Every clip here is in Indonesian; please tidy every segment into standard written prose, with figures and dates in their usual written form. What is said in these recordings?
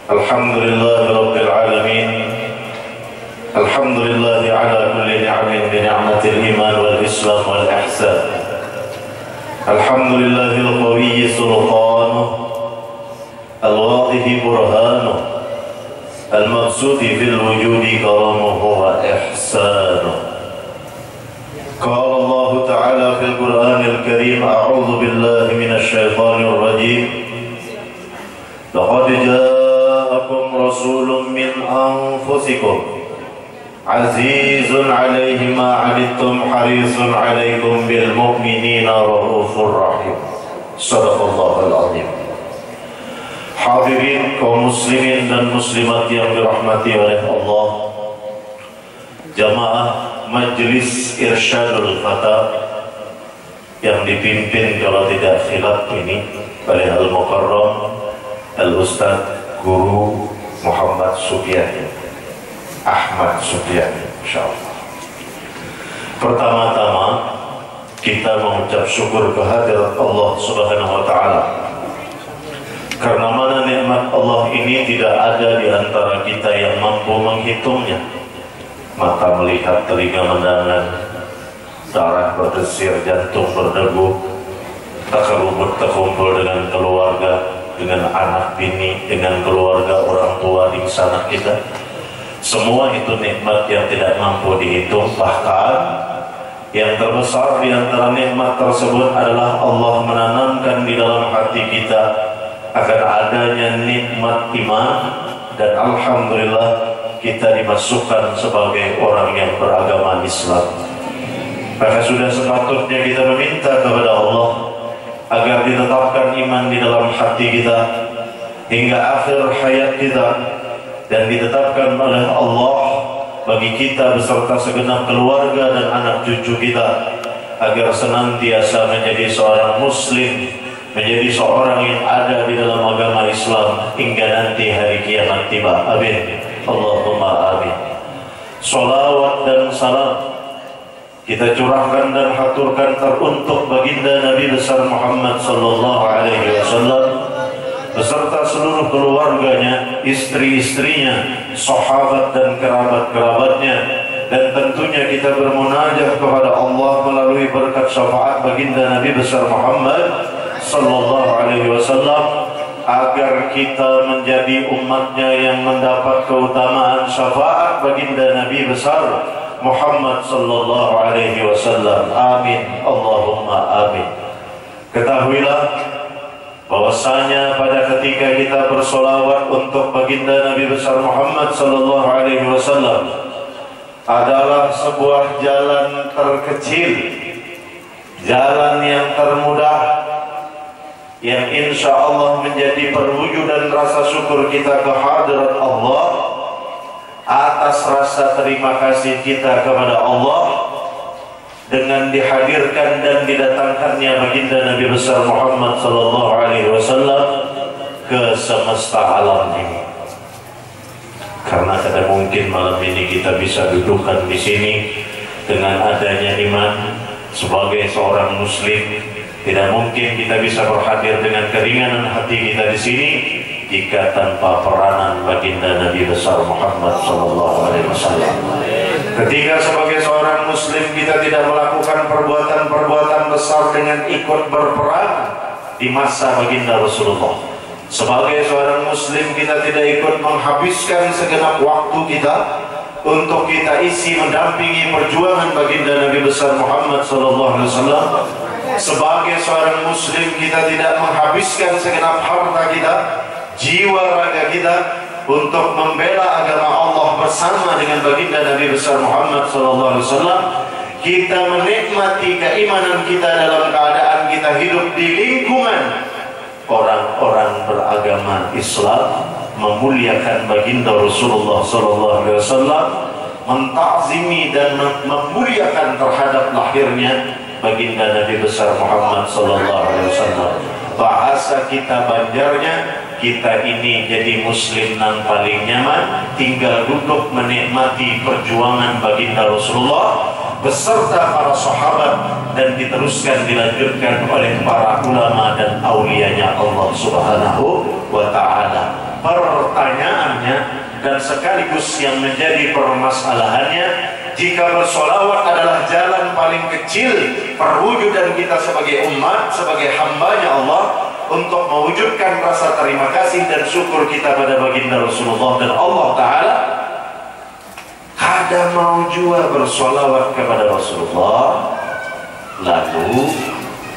Alhamdulillahi Rabbil Alamin. Alhamdulillahi ala kulli ni'amin bi ni'matil iman wal islam wal ihsan. Alhamdulillahil qawiyyi sultanuh, al-wadhihi burhanuh, al-maqsudi fil wujudi karamuhu wa ihsanuh. Qala Allah Ta'ala fil Qur'anil Karim, a'udzu billahi minasy syaithanir rajim. Laqad ja'akum rasulun min anfusikum azizun 'alaihi ma 'anittum harisun 'alaikum bil mu'minina raufur rahim. Shadaqallahul 'azim. Hadirin kaum muslimin dan muslimat yang dirahmati oleh Allah, jamaah Majelis Irsyadul Fata yang dipimpin kalau tidak khilaf ini oleh Al-Mukarram Al-Ustaz Guru Muhammad Subyani Ahmad Subyani, insyaallah. Pertama-tama kita mengucap syukur kehadirat Allah Subhanahu wa taala, karena mana nikmat Allah ini tidak ada di antara kita yang mampu menghitungnya. Mata melihat, telinga mendengar, darah berdesir, jantung berdegup, takarubut terkumpul dengan keluarga, dengan anak bini, dengan keluarga orang tua di sana kita. Semua itu nikmat yang tidak mampu dihitung. Bahkan yang terbesar di antara nikmat tersebut adalah Allah menanamkan di dalam hati kita akan adanya nikmat iman, dan alhamdulillah kita dimasukkan sebagai orang yang beragama Islam. Maka sudah sepatutnya kita meminta kepada Allah agar ditetapkan iman di dalam hati kita hingga akhir hayat kita, dan ditetapkan oleh Allah bagi kita beserta segenap keluarga dan anak cucu kita agar senantiasa menjadi seorang muslim, menjadi seorang yang ada di dalam agama Islam hingga nanti hari kiamat tiba. Amin. Allahumma amin. Salawat dan salam kita curahkan dan haturkan teruntuk baginda Nabi besar Muhammad sallallahu alaihi wasallam beserta seluruh keluarganya, istri-istrinya, sahabat dan kerabat-kerabatnya, dan tentunya kita bermunajat kepada Allah melalui berkat syafaat baginda Nabi besar Muhammad sallallahu alaihi wasallam agar kita menjadi umatnya yang mendapat keutamaan syafaat baginda Nabi besar Muhammad sallallahu alaihi wasallam. Amin. Allahumma amin. Ketahuilah bahwasanya pada ketika kita bersolawat untuk baginda Nabi besar Muhammad sallallahu alaihi wasallam adalah sebuah jalan terkecil, jalan yang termudah, yang insya Allah menjadi perwujudan rasa syukur kita kehadirat Allah atas rasa terima kasih kita kepada Allah dengan dihadirkan dan didatangkannya baginda Nabi besar Muhammad sallallahu alaihi wasallam ke semesta alam ini. Karena tidak mungkin malam ini kita bisa dudukkan di sini dengan adanya iman sebagai seorang muslim. Tidak mungkin kita bisa berhadir dengan keringanan hati kita di sini jika tanpa peranan baginda Nabi besar Muhammad sallallahu alaihi wasallam. Ketika sebagai seorang muslim kita tidak melakukan perbuatan-perbuatan besar dengan ikut berperang di masa baginda Rasulullah, sebagai seorang muslim kita tidak ikut menghabiskan segenap waktu kita untuk kita isi mendampingi perjuangan baginda Nabi besar Muhammad sallallahu alaihi wasallam, sebagai seorang muslim kita tidak menghabiskan segenap harta kita, jiwa raga kita untuk membela agama Allah bersama dengan baginda Nabi besar Muhammad sallallahu alaihi wasallam, kita menikmati keimanan kita dalam keadaan kita hidup di lingkungan orang-orang beragama Islam, memuliakan baginda Rasulullah sallallahu alaihi wasallam, mentakzimi dan memuliakan terhadap lahirnya baginda Nabi besar Muhammad sallallahu alaihi wasallam. Bahasa kita Banjarnya, kita ini jadi muslim yang paling nyaman tinggal duduk menikmati perjuangan baginda Rasulullah beserta para sahabat, dan diteruskan dilanjutkan oleh para ulama dan aulianya Allah Subhanahu wa ta'ala. pertanyaannya dan sekaligus yang menjadi permasalahannya, jika bersolawat adalah jalan paling kecil perwujudan kita sebagai umat, sebagai hambanya Allah, untuk mewujudkan rasa terima kasih dan syukur kita pada baginda Rasulullah dan Allah Ta'ala, kada mau jua bersolawat kepada Rasulullah, lalu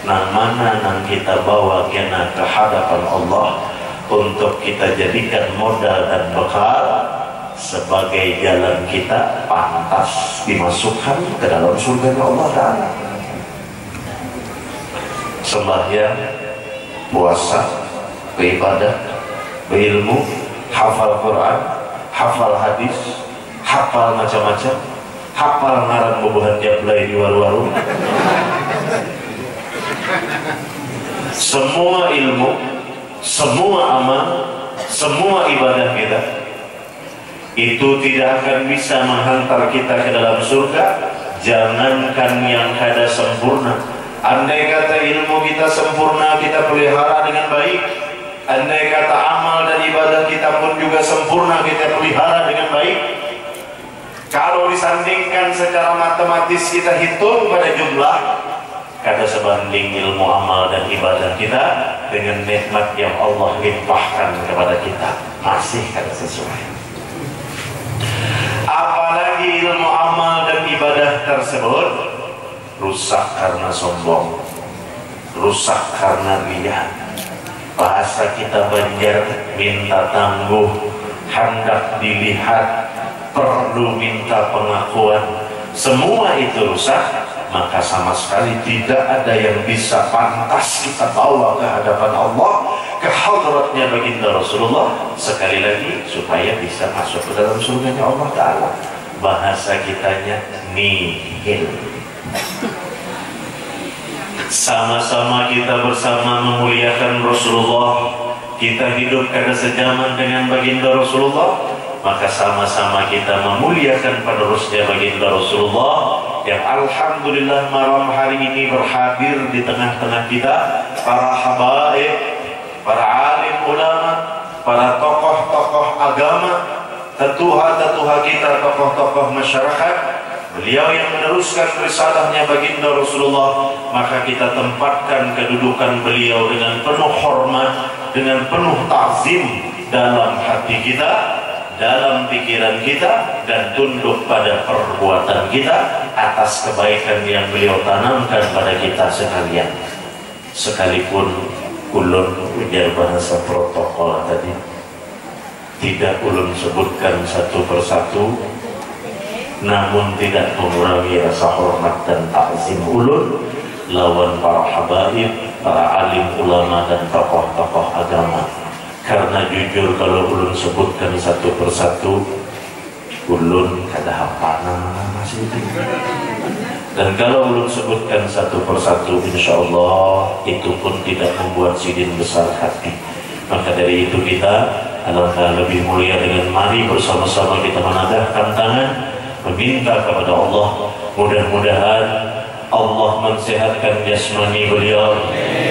nang mana nang kita bawa kena ke hadapan Allah untuk kita jadikan modal dan bekal sebagai jalan kita pantas dimasukkan ke dalam surga Allah Ta'ala. Sembahyang, puasa, beribadah, berilmu, hafal Quran, hafal hadis, hafal macam-macam, hafal ngaran bubuhan jablay di waru-waru. Semua ilmu, semua amal, semua ibadah kita itu tidak akan bisa menghantar kita ke dalam surga. Jangankan yang kada sempurna, andai kata ilmu kita sempurna, kita pelihara dengan baik, andai kata amal dan ibadah kita pun juga sempurna, kita pelihara dengan baik, kalau disandingkan secara matematis kita hitung pada jumlah, kada sebanding ilmu amal dan ibadah kita dengan nikmat yang Allah limpahkan kepada kita, masih kada sesuai. Apalagi ilmu amal dan ibadah tersebut rusak karena sombong, rusak karena riya. Bahasa kita Banjar, minta tangguh, hendak dilihat, perlu minta pengakuan. Semua itu rusak, maka sama sekali tidak ada yang bisa pantas kita bawa ke hadapan Allah, ke hadratnya baginda Rasulullah, sekali lagi supaya bisa masuk ke dalam surganya Allah Ta'ala. Bahasa kitanya nihil. Sama-sama kita bersama memuliakan Rasulullah, kita hidup kada sejaman dengan baginda Rasulullah, maka sama-sama kita memuliakan penerusnya baginda Rasulullah, yang alhamdulillah malam hari ini berhadir di tengah-tengah kita, para habaib, para alim ulama, para tokoh-tokoh agama, tetuha-tetuha kita, tokoh-tokoh masyarakat, beliau yang meneruskan risalahnya baginda Rasulullah, maka kita tempatkan kedudukan beliau dengan penuh hormat, dengan penuh ta'zim dalam hati kita, dalam pikiran kita, dan tunduk pada perbuatan kita atas kebaikan yang beliau tanamkan pada kita sekalian. Sekalipun ulun ujar bahasa protokol tadi, tidak ulun sebutkan satu persatu, namun tidak mengurangi rasa hormat dan ta'zim ulun lawan para habaib, para alim ulama dan tokoh-tokoh agama. Karena jujur kalau ulun sebutkan satu persatu, ulun kada hafal nama masih itu. Dan kalau ulun sebutkan satu persatu, insya Allah itu pun tidak membuat sidin besar hati. Maka dari itu kita alangkah lebih mulia dengan mari bersama-sama kita menadahkan tangan, meminta kepada Allah, mudah-mudahan Allah mensehatkan jasmani beliau,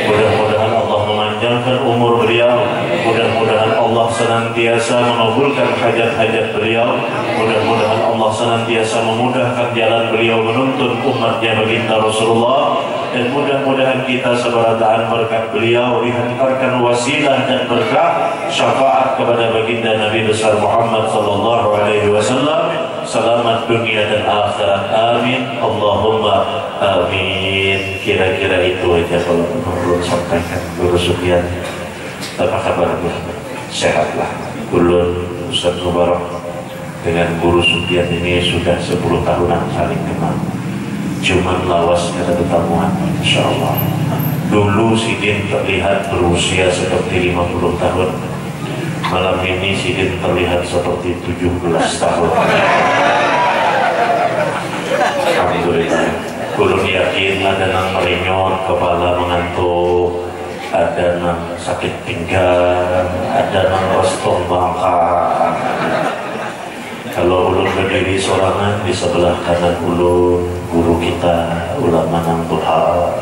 mudah-mudahan Allah memanjangkan umur beliau, mudah-mudahan Allah senantiasa mengabulkan hajat-hajat beliau, mudah-mudahan Allah senantiasa memudahkan jalan beliau menuntun umatnya baginda Rasulullah, dan mudah-mudahan kita seberataan berkat beliau dihantarkan wasilah dan berkah syafaat kepada baginda Nabi besar Muhammad sallallahu alaihi wasallam, selamat dunia dan akhirat, amin Allahumma amin. Kira-kira itu aja kalau belum sampaikan Guru Sufyan. Apa kabar? Sehatlah. Ulun Ustaz Mubarak dengan Guru Sufyan ini sudah 10 tahunan saling kenal, cuman lawas kada bertemuan, insya Allah. Dulu Sidin terlihat berusia seperti 50 tahun, malam ini Sidin terlihat seperti 17 tahun. Alhamdulillah. Ulun yakin ada nang merenyot, kepala mengantuk, ada nang sakit pinggang, ada nang rostong bangka. Kalau ulun berdiri sorangan, di sebelah kanan ulun guru kita ulama nang duha,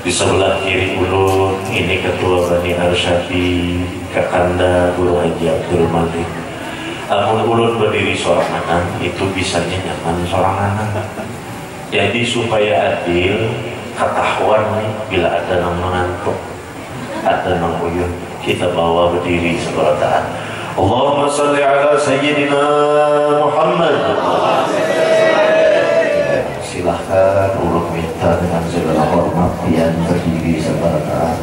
Di sebelah kiri ulun ini Ketua Bani Arsyadi Kakanda Guru Haji Abdul Malik. Namun ulun berdiri sorangan itu bisanya nyaman sorangan. Jadi supaya adil ketahuan nih bila ada yang mengantuk, ada yang uyun, kita bawa berdiri seberataan. Allahumma salli ala Sayyidina Muhammad. Silahkan ulun minta dengan segala hormat yang berdiri seberataan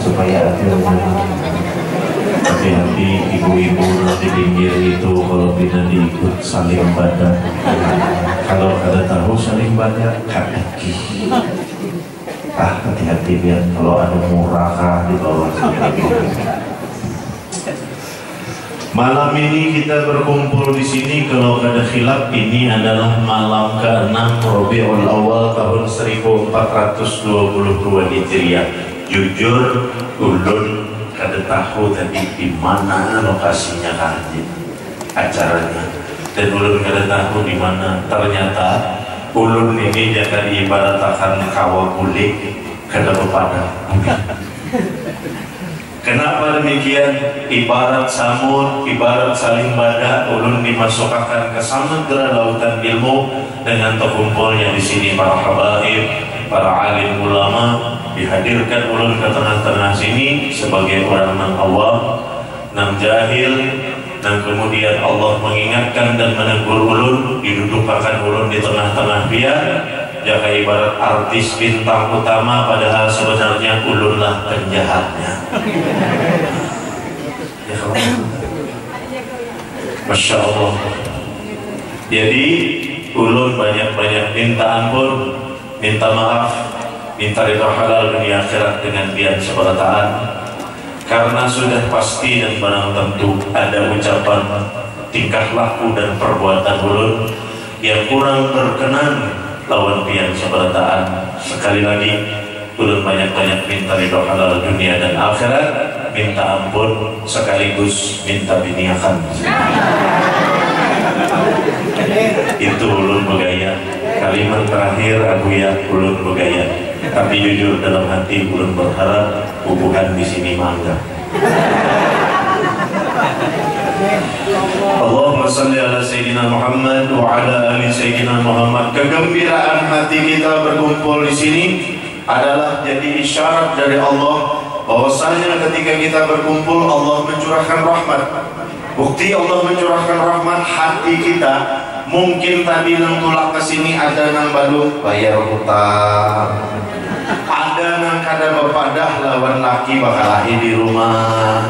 supaya adil. Hati-hati ibu-ibu nanti pinggir itu kalau tidak diikut saling badan. Kalau ada tahu saling badan kaki. Hati-hati biar kalau ada murakah di bawah sini. Malam ini kita berkumpul di sini kalau ada khilaf ini adalah malam ke-6 Rabiul Awal tahun 1422 Hijriah. Jujur ulun kada tahu tadi di mana lokasinya kaji acaranya dan ulun kada tahu di mana. Ternyata ulun ini jangan diibaratkan kawah kulit kada bepada. Kenapa demikian? Ibarat samud, ibarat saling bada, ulun dimasukkan ke samudra lautan ilmu dengan terkumpulnya di sini para habaib, para alim ulama, dihadirkan ulun ke tengah-tengah sini sebagai orang yang awam, yang jahil, dan kemudian Allah mengingatkan dan menegur ulun, didudukkan ulun di tengah-tengah dia. Jika ibarat artis bintang utama, padahal sebenarnya ulunlah penjahatnya. Ya Masya Allah. Jadi ulun banyak-banyak minta ampun, minta maaf, minta ridha halal dunia akhirat dengan bian seberataan. Karena sudah pasti dan barang tentu ada ucapan, tingkah laku dan perbuatan ulun yang kurang berkenan lawan pian seberataan. Sekali lagi ulun banyak-banyak minta ridho halal dunia dan akhirat, minta ampun sekaligus minta biniakan. Itu ulun begaya. Kalimat terakhir aku ya ulun begaya. Tapi jujur dalam hati ulun berharap hubungan di sini mangga. Allahumma salli ala Sayyidina Muhammad wa ala ali Sayyidina Muhammad. Kegembiraan hati kita berkumpul di sini adalah jadi isyarat dari Allah bahwasanya ketika kita berkumpul Allah mencurahkan rahmat. Bukti Allah mencurahkan rahmat hati kita. Mungkin tadi nang tulak ke sini ada nang balu bayar hutang, ada nang kada bepadah lawan laki bakal lahir di rumah,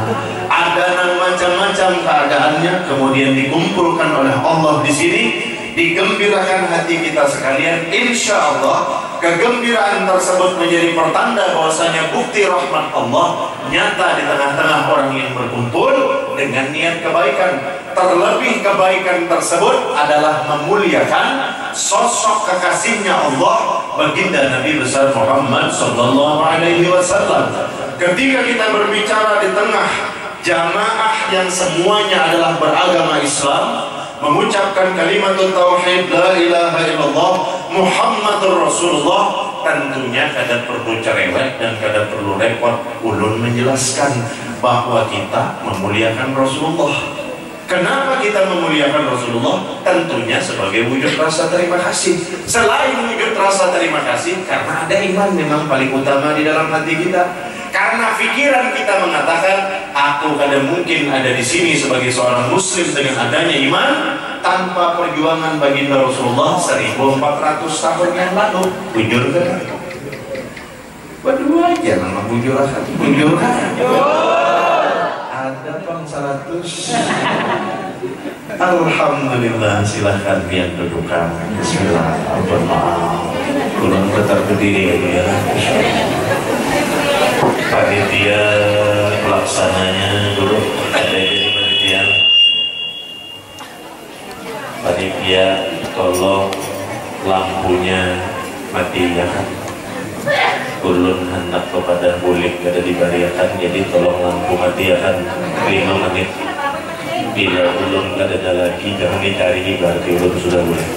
ada nang macam-macam keadaannya, kemudian dikumpulkan oleh Allah di sini, digembirakan hati kita sekalian. Insya Allah kegembiraan tersebut menjadi pertanda bahwasanya bukti rahmat Allah nyata di tengah-tengah orang yang berkumpul dengan niat kebaikan. Terlebih kebaikan tersebut adalah memuliakan sosok kekasihnya Allah, baginda Nabi besar Muhammad sallallahu alaihi wasallam. Ketika kita berbicara di tengah jamaah yang semuanya adalah beragama Islam, mengucapkan kalimat tauhid la ilaha illallah Muhammadur Rasulullah, tentunya kada perlu cerewet dan kada perlu repot ulun menjelaskan bahwa kita memuliakan Rasulullah. Kenapa kita memuliakan Rasulullah? Tentunya sebagai wujud rasa terima kasih. Selain wujud rasa terima kasih, karena ada iman memang paling utama di dalam hati kita. Karena pikiran kita mengatakan, aku kada mungkin ada di sini sebagai seorang muslim dengan adanya iman tanpa perjuangan baginda Rasulullah 1400 tahun yang lalu. Bujur kan? Berdua aja nama bujur kan? Bujur kan? Ada pang 100. Alhamdulillah, silahkan biar dudukan. Bismillah. Maaf, kurang tetap berdiri ya. Panitia pelaksananya dulu ada jadi panitia tolong lampunya mati ya kan. Ulun hendak kepada bulik kada dibariakan, jadi tolong lampu mati ya kan 5 menit. Bila ulun kada ada lagi jangan dicari, berarti ulun sudah boleh.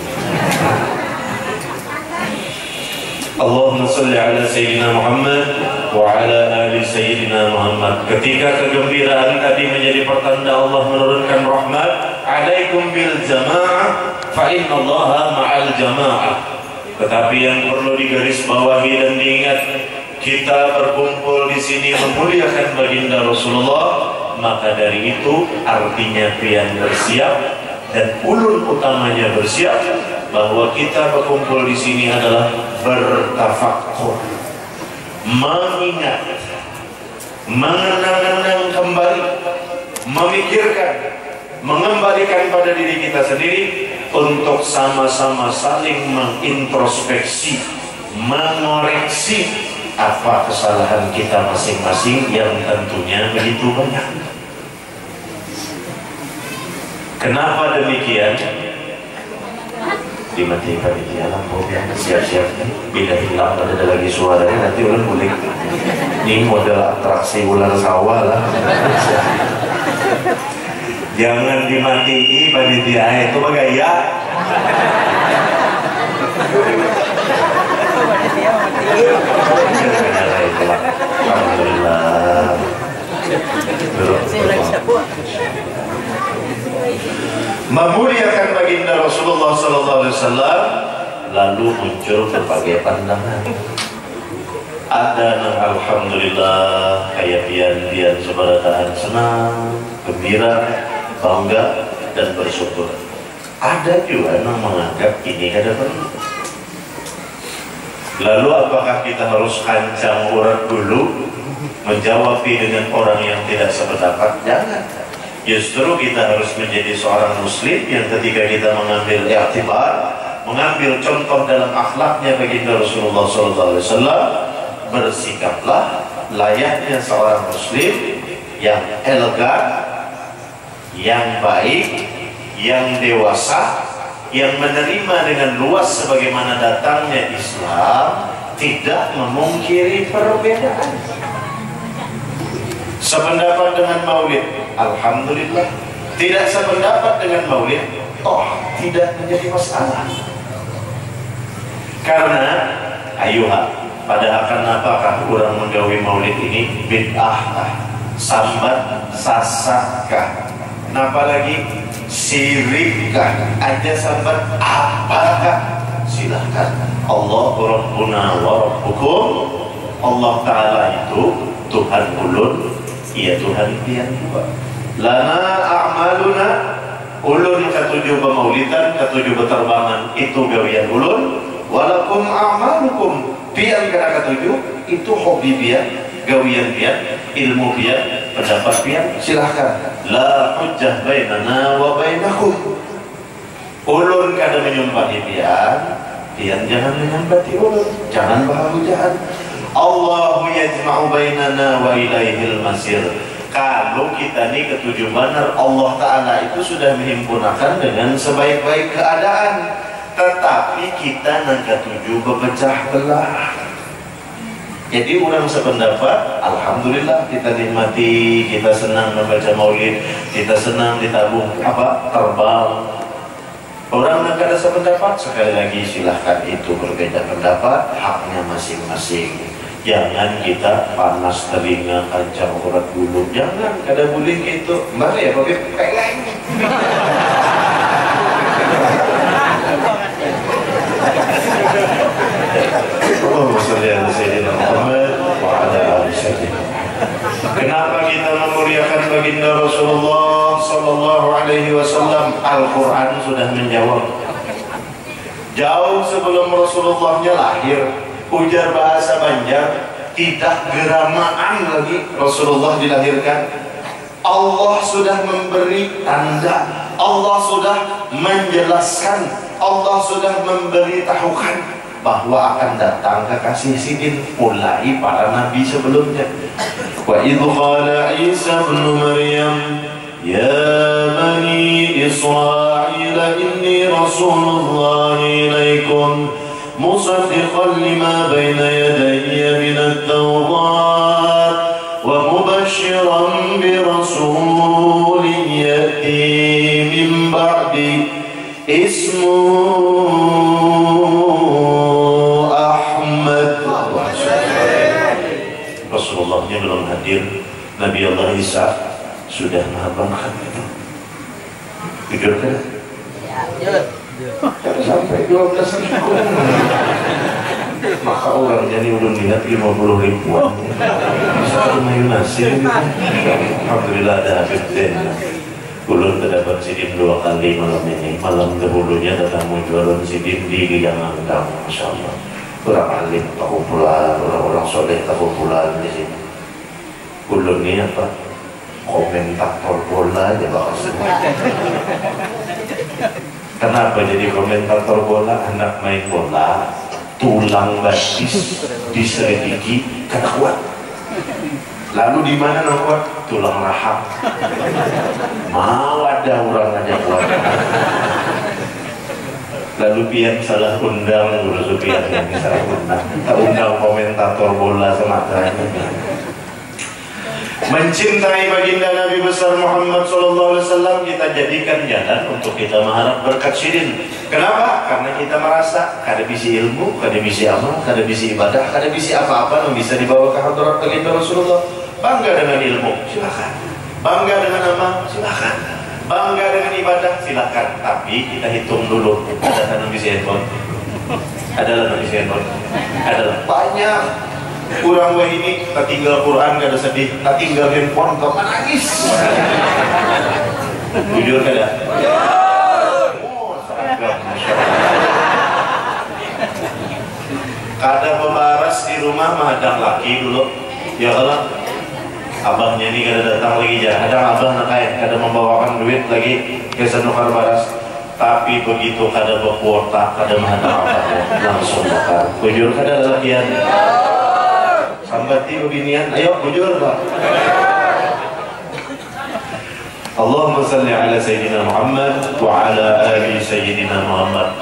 Allahumma salli ala Sayyidina Muhammad wa ala ali Sayyidina Muhammad. Ketika kegembiraan tadi menjadi pertanda Allah menurunkan rahmat, alaikum bil jamaah fa inna Allaha ma'al jamaah. Tetapi yang perlu digarisbawahi dan diingat, kita berkumpul di sini memuliakan baginda Rasulullah, maka dari itu artinya pian bersiap dan ulun utamanya bersiap bahwa kita berkumpul di sini adalah bertafakkur, mengingat, mengenang-enang kembali, memikirkan, mengembalikan pada diri kita sendiri untuk sama-sama saling mengintrospeksi, mengoreksi apa kesalahan kita masing-masing yang tentunya begitu banyak. Kenapa demikian? Dimati panitia lampu yang siap-siap bila hilang ada lagi suaranya nanti ulang boleh. Ini model atraksi ular sawah lah. Jangan dimatii panitia itu bagaya. Alhamdulillah. Memuliakan baginda Rasulullah sallallahu alaihi wasallam, lalu muncul berbagai pandangan. Ada yang alhamdulillah kayak pian sebaratahan senang, gembira, bangga dan bersyukur. Ada juga yang menganggap ini kada perlu. Lalu apakah kita harus kancang urat dulu menjawab dengan orang yang tidak sependapat? Jangan. Justru kita harus menjadi seorang muslim yang ketika kita mengambil i'tibar, mengambil contoh dalam akhlaknya baginda Rasulullah SAW, bersikaplah layaknya seorang muslim yang elegan, yang baik, yang dewasa, yang menerima dengan luas sebagaimana datangnya Islam, tidak memungkiri perbedaan. Sependapat dengan maulid, alhamdulillah. Tidak sependapat dengan maulid, tidak menjadi masalah. Karena ayuha, pada akan apakah orang menggawi maulid ini? Bid'ah, sambat, sasakkah, napa lagi? Sirikkah, aja sambat apakah? Silahkan. Allahu Rabbuna wa Rabbukum. Allah Ta'ala itu Tuhan ulun, iya Tuhan pian juga. Lana a'maluna, ulun ketujuh pemaulidan, ketujuh beterbangan, itu gawian ulun. Walakum a'malukum, pian kena ketujuh, itu hobi pian, gawian pian, ilmu pian, pendapat pian. Silahkan. La hujjah bainana wa bainakum. Ulun kada menyumpahi pian jangan menyambati ulun, jangan bahagujahan. Allahu yajma'u bainana wa ilaihil masir. Kalau kita ini ketujuh benar, Allah Ta'ala itu sudah menghimpunakan dengan sebaik-baik keadaan. Tetapi kita nang ketujuh berpecah belah. Jadi orang sependapat, alhamdulillah kita nikmati, kita senang membaca maulid, kita senang ditabung terbang. Orang yang kada sependapat, sekali lagi silahkan, itu berbeda pendapat, haknya masing-masing. Jangan kita panas telinga, kancang urat bulu, jangan, kada boleh gitu. Mana ya pakai peleng. Kenapa kita memuliakan baginda Rasulullah sallallahu alaihi wasallam? Al-Quran sudah menjawab. Jauh sebelum Rasulullahnya lahir, ujar bahasa Banjar, tidak geramaan lagi Rasulullah dilahirkan. Allah sudah memberi tanda, Allah sudah menjelaskan, Allah sudah memberitahukan bahwa akan datang kekasih sidin, mulai para nabi sebelumnya. Wa idh qala Isa ibn Maryam ya bani Israil inni rasulullah ilaikum musaddiqan lima baina yadayya min at-tawrat wa mubashiran bi rasulin yati min ba'di ismu Ahmad Khidir, Nabi Allah Isa sudah makan itu. Jujur kan? Kalau sampai 12 ribu maka orang jadi udah minat 50 ribuan bisa mayu nasi gitu. Alhamdulillah ada Habib Den. Ulun terdapat sidim 2 kali malam ini. Malam dahulunya datang jualan sidim di yang Angkang, Masya Allah. Orang alim terkumpulan, orang-orang soleh terkumpulan di sini. Ulun ini apa? Komentator bola aja bakal semua. Kenapa jadi komentator bola? Anak main bola, tulang batis diselidiki karena kuat. Lalu di mana nang kuat? Tulang rahang. Mau ada orang aja kuat. Lalu pian salah undang, udah pian yang salah undang. Tak undang komentator bola semata. Mencintai baginda Nabi besar Muhammad SAW kita jadikan jalan untuk kita mengharap berkat syidin. Kenapa? Karena kita merasa kada bisi ilmu, kada bisi amal, kada bisi ibadah, kada bisi apa-apa yang bisa dibawa ke hadirat baginda Rasulullah. Bangga dengan ilmu, silakan. Bangga dengan amal, silakan. Bangga dengan ibadah, silakan. Tapi kita hitung dulu. Ada yang bisi handphone? Adalah yang bisi handphone? Adalah banyak. Kurang wah ini, tak tinggal Quran gak ada sedih, tak tinggal handphone kau menangis. Jujur kada? Oh, seragam, Masya Allah. Kada pembaras di rumah mahadang laki dulu. Ya kalau abahnya ini kada datang lagi jah, kadang abah nakai, kada membawakan duit lagi ke senukar baras. Tapi begitu kada berkuota, kada mahadang abahnya, langsung bakar. Jujur kada lakian. Sambati beginian, ayo bujur Pak. Allahumma salli ala Sayyidina Muhammad wa ala ali Sayyidina Muhammad.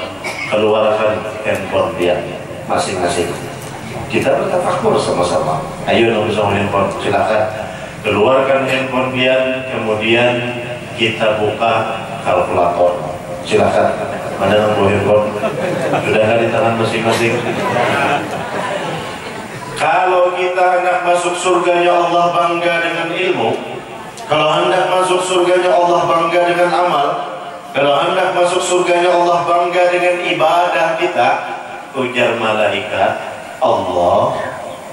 Keluarkan handphone dia masing-masing. Kita bertafakur sama-sama. Ayo nomor handphone, silakan. Keluarkan handphone dia, kemudian kita buka kalkulator. Silakan. Mana nomor handphone? Sudah di tangan masing-masing. Kalau kita hendak masuk surganya Allah bangga dengan ilmu, kalau hendak masuk surganya Allah bangga dengan amal, kalau hendak masuk surganya Allah bangga dengan ibadah kita, ujar malaikat, Allah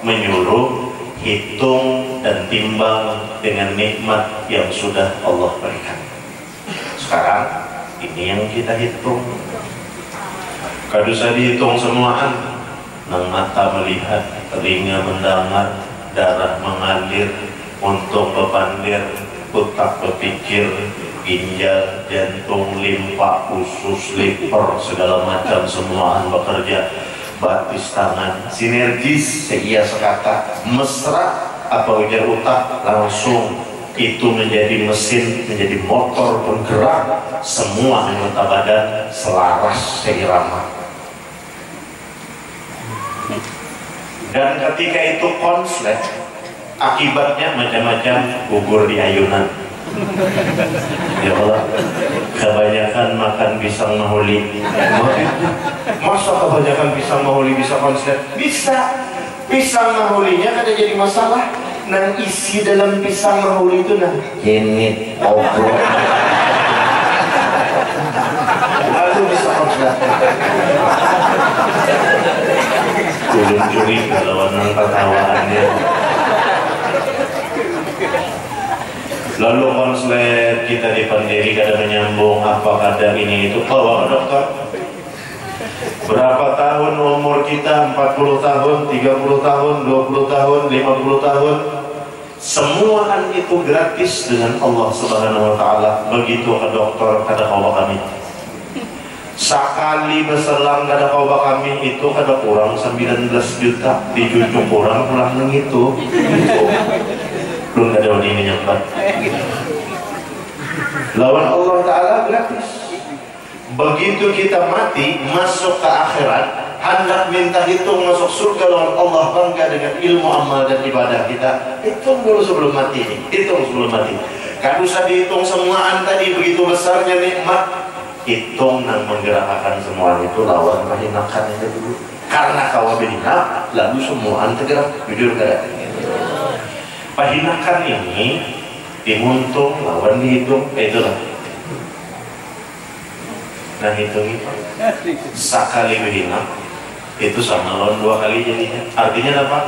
menyuruh hitung dan timbang dengan nikmat yang sudah Allah berikan. Sekarang ini yang kita hitung. Kada usah dihitung semuaan. Nang mata melihat, telinga mendengar, darah mengalir, untung bepandir, otak berpikir, ginjal, jantung, limpa, usus, liver, segala macam semuaan bekerja. Batis tangan, sinergis, seia sekata, mesra, apa ujar otak, langsung itu menjadi mesin, menjadi motor penggerak, semua anggota badan selaras seirama. Dan ketika itu konslet, akibatnya macam-macam, gugur di ayunan. Ya Allah, kebanyakan makan pisang mahuli. Masa kebanyakan pisang mahuli bisa konslet? Bisa. Pisang mahulinya kada jadi masalah. Nang isi dalam pisang mahuli itu nah jenit, obrol. Lalu bisa konslet. Belum curi kalau nang ketawaannya. Lalu konslet kita di Pandiri kada menyambung apa kada ini itu bawa ke dokter. Berapa tahun umur kita? 40 tahun, 30 tahun, 20 tahun, 50 tahun. Semuaan itu gratis dengan Allah Subhanahu wa taala. Begitu ke dokter kada kawa kami. Sekali berselang kada kawa kami itu kada kurang 19 juta dijujuk kurang pulang nang itu. Belum ada ini nyambat. Lawan Allah Ta'ala gratis. Begitu kita mati, masuk ke akhirat, hendak minta hitung masuk surga lawan Allah bangga dengan ilmu amal dan ibadah kita. Hitung dulu sebelum mati nih. Hitung sebelum mati. Kan usah dihitung semuaan tadi begitu besarnya nikmat. Hitung dan menggerakkan semua itu lawan rahinakan itu dulu. Karena kawa berhina, lalu semuaan tergerak. Jujur kada? Pahinakan ini dimuntung lawan dihitung, itulah. Nah hitung itu sekali berhina itu sama lawan 2 kali jadinya. Artinya apa?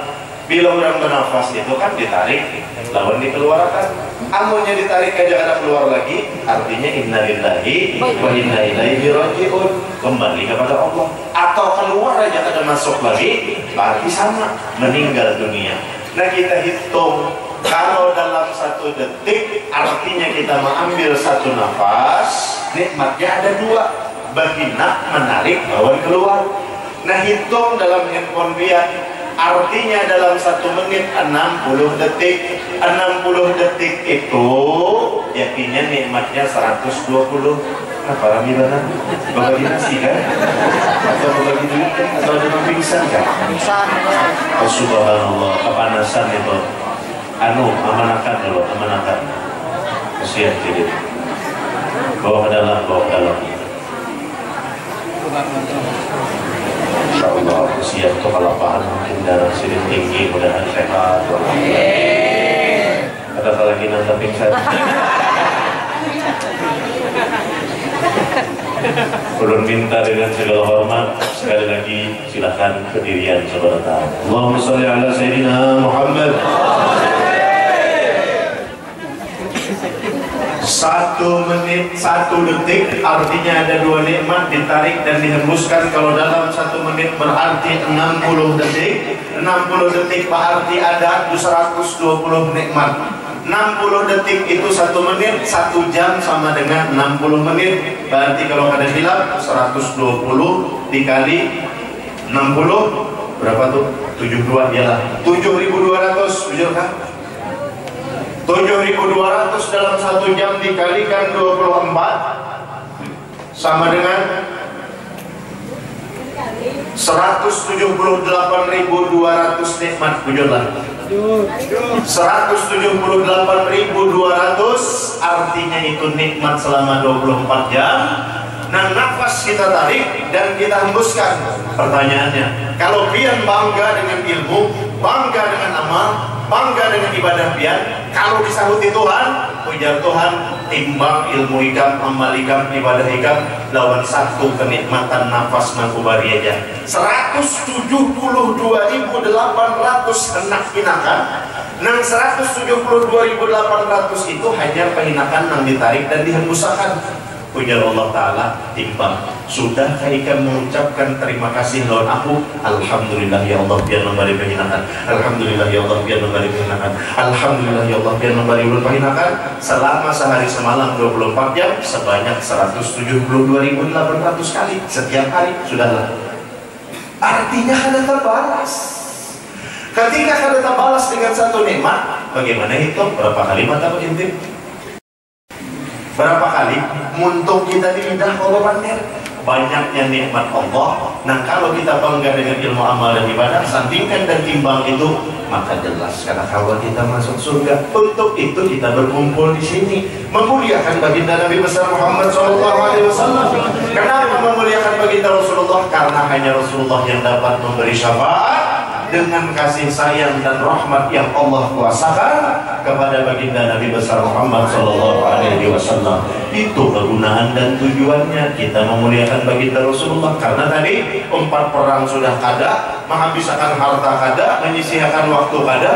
Bila orang bernafas itu kan ditarik lawan dikeluarkan. Amunnya ditarik aja ada keluar lagi, artinya innalillahi wa inna ilaihi raji'un, kembali kepada Allah. Atau keluar aja ada masuk lagi, berarti sama, meninggal dunia. Nah kita hitung, kalau dalam 1 detik artinya kita mengambil 1 nafas, nikmatnya ada 2, berhina menarik lawan keluar. Nah hitung dalam handphone dia, artinya dalam 1 menit 60 detik. 60 detik itu yakinnya nikmatnya 120. Nah para gimana? Berbagi nasi kan? Atau berbagi duit kan? Atau cuma pingsan kan? Pingsan. Oh subhanallah, kepanasan itu. Amanakan dulu, amanakan. Kasihan jadi. Bawa ke dalam, bawa ke dalam. Insyaallah siap tuh kelapahan, mungkin darah sini tinggi, mudah-mudahan sehat. Ada lagi nanti pingsan. Ulun minta dengan segala hormat sekali lagi silahkan berdirian saudara. Allahumma sholli ala sayyidina Muhammad. 1 menit 1 detik artinya ada 2 nikmat ditarik dan dihembuskan. Kalau dalam 1 menit berarti 60 detik. 60 detik berarti ada 120 nikmat. 60 detik itu 1 menit, 1 jam sama dengan 60 menit. Berarti kalau ada hilap 120 dikali 60 berapa tuh? 72 ialah 7.200, betul kan? 7.200 dalam 1 jam dikalikan 24 sama dengan 178.200 nikmat, bujurlah. 178.200 artinya itu nikmat selama 24 jam. Nah nafas kita tarik dan kita hembuskan. Pertanyaannya, kalau pian bangga dengan ilmu, bangga dengan amal, bangga dengan ibadah pian, kalau disahuti Tuhan, puja Tuhan, timbang ilmu ikam, amal ikam, ibadah ikam lawan 1 kenikmatan nafas mangkubari aja 172.800 hendak hinakan. Nang 172.800 itu hanya pehinakan nang ditarik dan dihembuskan. Puja Allah Ta'ala timbang. Sudahkah ikan mengucapkan terima kasih lawan aku? Alhamdulillah ya Allah biar memberi pehinakan. Alhamdulillah ya Allah biar memberi pehinakan. Alhamdulillah ya Allah biar memberi pehinakan. Selama sehari semalam 24 jam sebanyak 172.800 kali setiap hari. Sudahlah. Artinya kada terbalas. Ketika kada terbalas dengan 1 nikmat, bagaimana hitung? Berapa kali mata berintip? Berapa kali muntung kita di lidah Allah pamer? Banyaknya nikmat Allah. Nah kalau kita bangga dengan ilmu amal dan ibadah, sandingkan dan timbang itu, maka jelas karena kalau kita masuk surga. Untuk itu kita berkumpul di sini memuliakan baginda Nabi besar Muhammad SAW. Kenapa memuliakan baginda Rasulullah? Karena hanya Rasulullah yang dapat memberi syafaat dengan kasih sayang dan rahmat yang Allah kuasakan kepada baginda Nabi besar Muhammad SAW. Itu kegunaan dan tujuannya kita memuliakan baginda Rasulullah. Karena tadi 4 perang sudah kada, menghabiskan harta kada, menyisihkan waktu kada,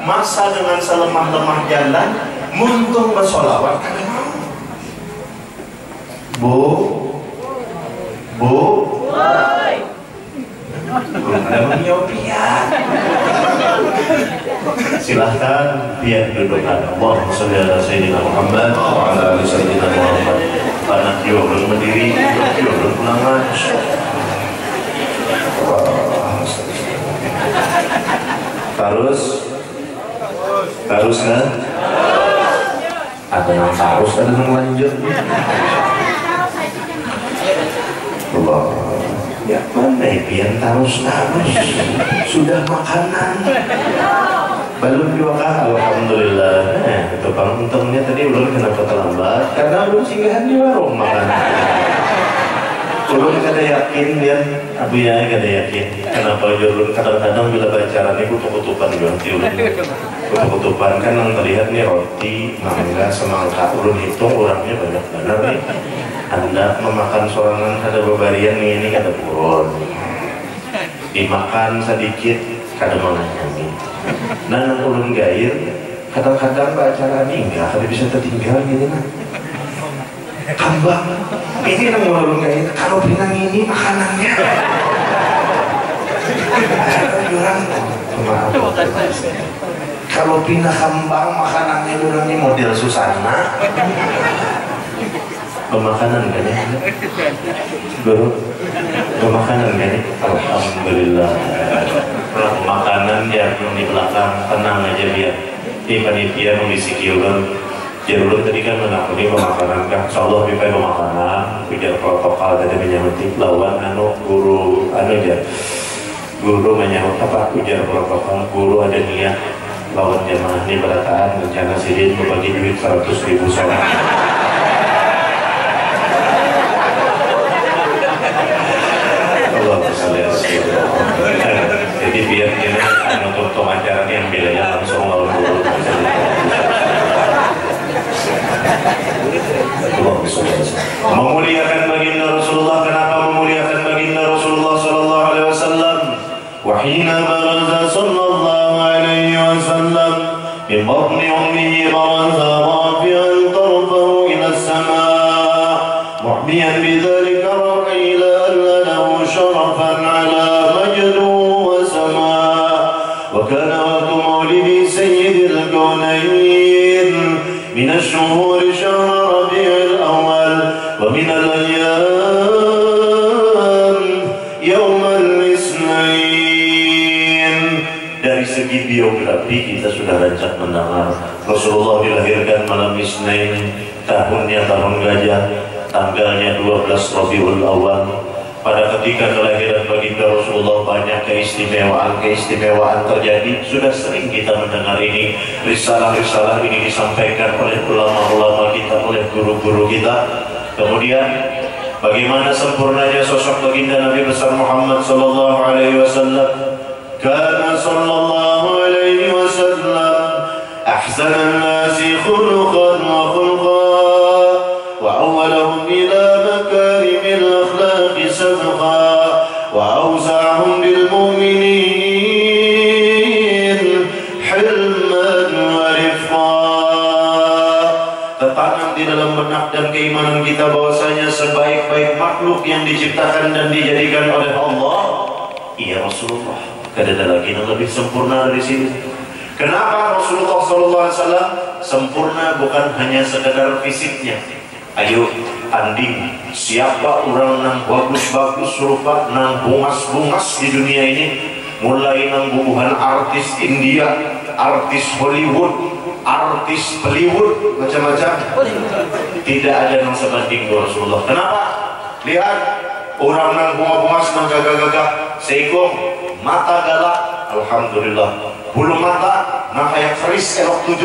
masa dengan selemah-lemah jalan muntung bersolawat kada mau. Bu ada menyopian. Silahkan biar dudukkan. Allahumma sholli ala sayyidina Muhammad wa ala ali sayyidina Muhammad. Anak dia belum berdiri, dia belum pulang. Terus kan? Ada yang terus, ada yang lanjut. Allah. Ya mana yang terus sudah makanan belum juga alhamdulillah. Itu bang untungnya tadi belum kenapa terlambat karena belum singgahan di warung makan. Ulun kada yakin dia, abu ya kada yakin. Kenapa ulun kadang-kadang bila pacaran ini kutup-kutupan juga ulun. Kutup-kutupan kan yang terlihat nih roti, mangga, semangka. Ulun hitung orangnya banyak benar nih. Anda memakan sorangan kada bebarian nih ini kada purun. Dimakan sedikit kada menganyami. Nah ulun gair kadang-kadang pacaran ini enggak kada bisa tertinggal gitu nah. Kambang ini yang ulun gair kalau pinang ini makanannya. Orang kalau pindah kambang makanannya orang ini model Susana. Pemakanan kan ya? Guru, pemakanan kan ya? Alhamdulillah. Makanan ya belum di belakang, tenang aja biar di panitia membisiki ulun. Jadi ulun tadi kan mengakui pemakanan kan, insyaallah bipai pemakanan, biar protokol tadi menyambut lawan guru aja. Guru menyambut apa ujar protokol, guru ada niat lawan jamaah ini berataan rencana sidin berbagi duit 100.000 soal. Jadi biar kita untuk acara yang bedanya langsung lawan guru. Memuliakan baginda Rasulullah. Kenapa memuliakan baginda Rasulullah sallallahu alaihi wasallam? Wa hina baraza sallallahu alaihi wasallam min batni ummihi baraza rafi'an tarfahu ila as-samaa muhmiyan bidzalika ila alla lahu sharafan ala majdu wa samaa wa kana waqtu mawlidi sayyidil kaunayn min ash-shuhur shahr rabi'il awal wa min al-ayyam yawm al-itsnain. Dari segi biografi kita sudah rancak mendengar Rasulullah dilahirkan malam Isnin, tahunnya tahun gajah, tanggalnya 12 Rabiul Awal. Pada ketika kelahiran baginda Rasulullah banyak keistimewaan terjadi. Sudah sering kita mendengar ini, risalah-risalah ini disampaikan oleh ulama-ulama kita, oleh guru-guru kita. Kemudian bagaimana sempurnanya sosok baginda Nabi besar Muhammad sallallahu alaihi wasallam. Kana sallallahu alaihi wasallam ahsanan nasi khuluqan wa khulqan wa awwalahum ila makarimil akhlaqi sabqa wa awsa'hum bil mu'minin hilman wa rifqa. Tertanam di dalam benak dan keimanan kita bahwasanya sebaik-baik makhluk yang diciptakan dan dijadikan oleh Allah ia Rasulullah. Tidak ada lagi yang lebih sempurna dari sini. Kenapa Rasulullah SAW sempurna? Bukan hanya sekedar fisiknya. Ayo tanding siapa orang yang bagus-bagus rupa, nang bungas-bungas di dunia ini. Mulai nang bubuhan artis India, artis Hollywood, artis Bollywood, macam-macam. Tidak ada yang sebanding Rasulullah. Kenapa? Lihat orang nang bunga-bungas, nang gagah-gagah, seikong, mata galak, alhamdulillah. Bulu mata, nah kayak keris elok 7.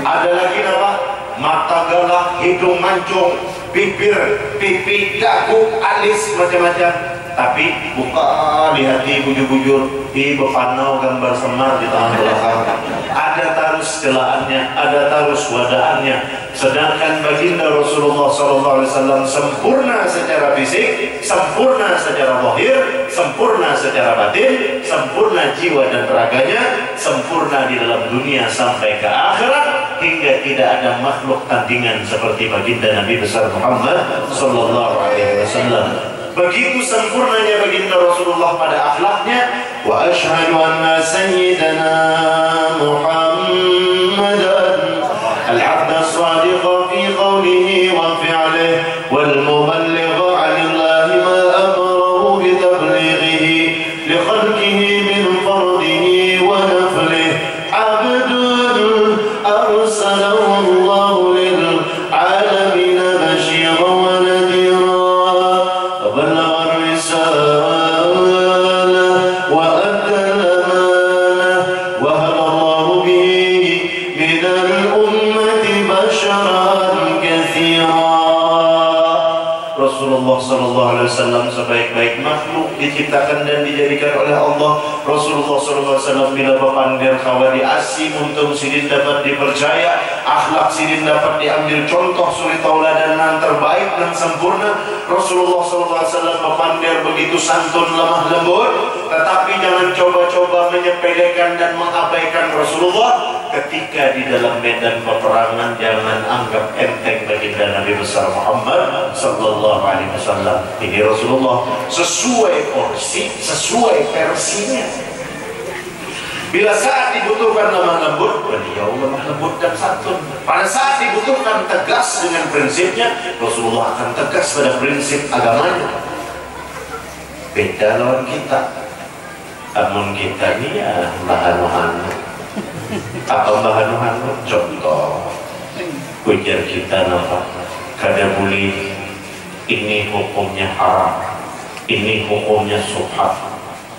Ada lagi apa? Mata galak, hidung mancung, bibir, pipi, dagu, alis, macam-macam. Tapi buka lihat di bujur-bujur, di bepanau gambar semar di tangan belakang. Ada tarus celaannya, ada tarus wadaannya. Sedangkan baginda Rasulullah SAW sempurna secara fisik, sempurna secara zahir, sempurna secara batin, sempurna jiwa dan raganya, sempurna di dalam dunia sampai ke akhirat, hingga tidak ada makhluk tandingan seperti baginda Nabi besar Muhammad SAW. Begitu sempurnanya baginda Rasulullah pada akhlaknya. Wa asyhadu anna sayyidana Muhammadan al-'abd as-sadiq fi qawlihi wa fi'lihi wal muballigh 'anillahi ma amarahu bi tablighihi li khalqihi min fardihi wa naflihi 'abdun arsalahu Allah lil 'alamin bashiran wa nadhira. بلغ الرسالة وأدى الأمانة وهدى الله به من الأمة بشرا كثيرا. Rasulullah sallallahu alaihi wasallam sebaik-baik makhluk diciptakan dan dijadikan oleh Allah. Rasulullah sallallahu alaihi wasallam bila bepandir khawadi asi untung sidin dapat dipercaya, akhlak sidin dapat diambil contoh suri tauladan yang terbaik dan sempurna. Rasulullah sallallahu alaihi wasallam bepandir begitu santun lemah lembut, tetapi jangan coba-coba menyepelekan dan mengabaikan Rasulullah. Ketika di dalam medan peperangan jangan anggap enteng baginda Nabi besar Muhammad sallallahu alaihi wasallam. Ini Rasulullah sesuai porsi, sesuai versinya. Bila saat dibutuhkan lemah lembut, beliau lemah lembut dan santun. Pada saat dibutuhkan tegas dengan prinsipnya, Rasulullah akan tegas pada prinsip agamanya. Beda lawan kita. Namun kita ni ya bahan-bahan apa bahan-bahan contoh ujar kita nampak kada boleh ini hukumnya haram, ini hukumnya subhat,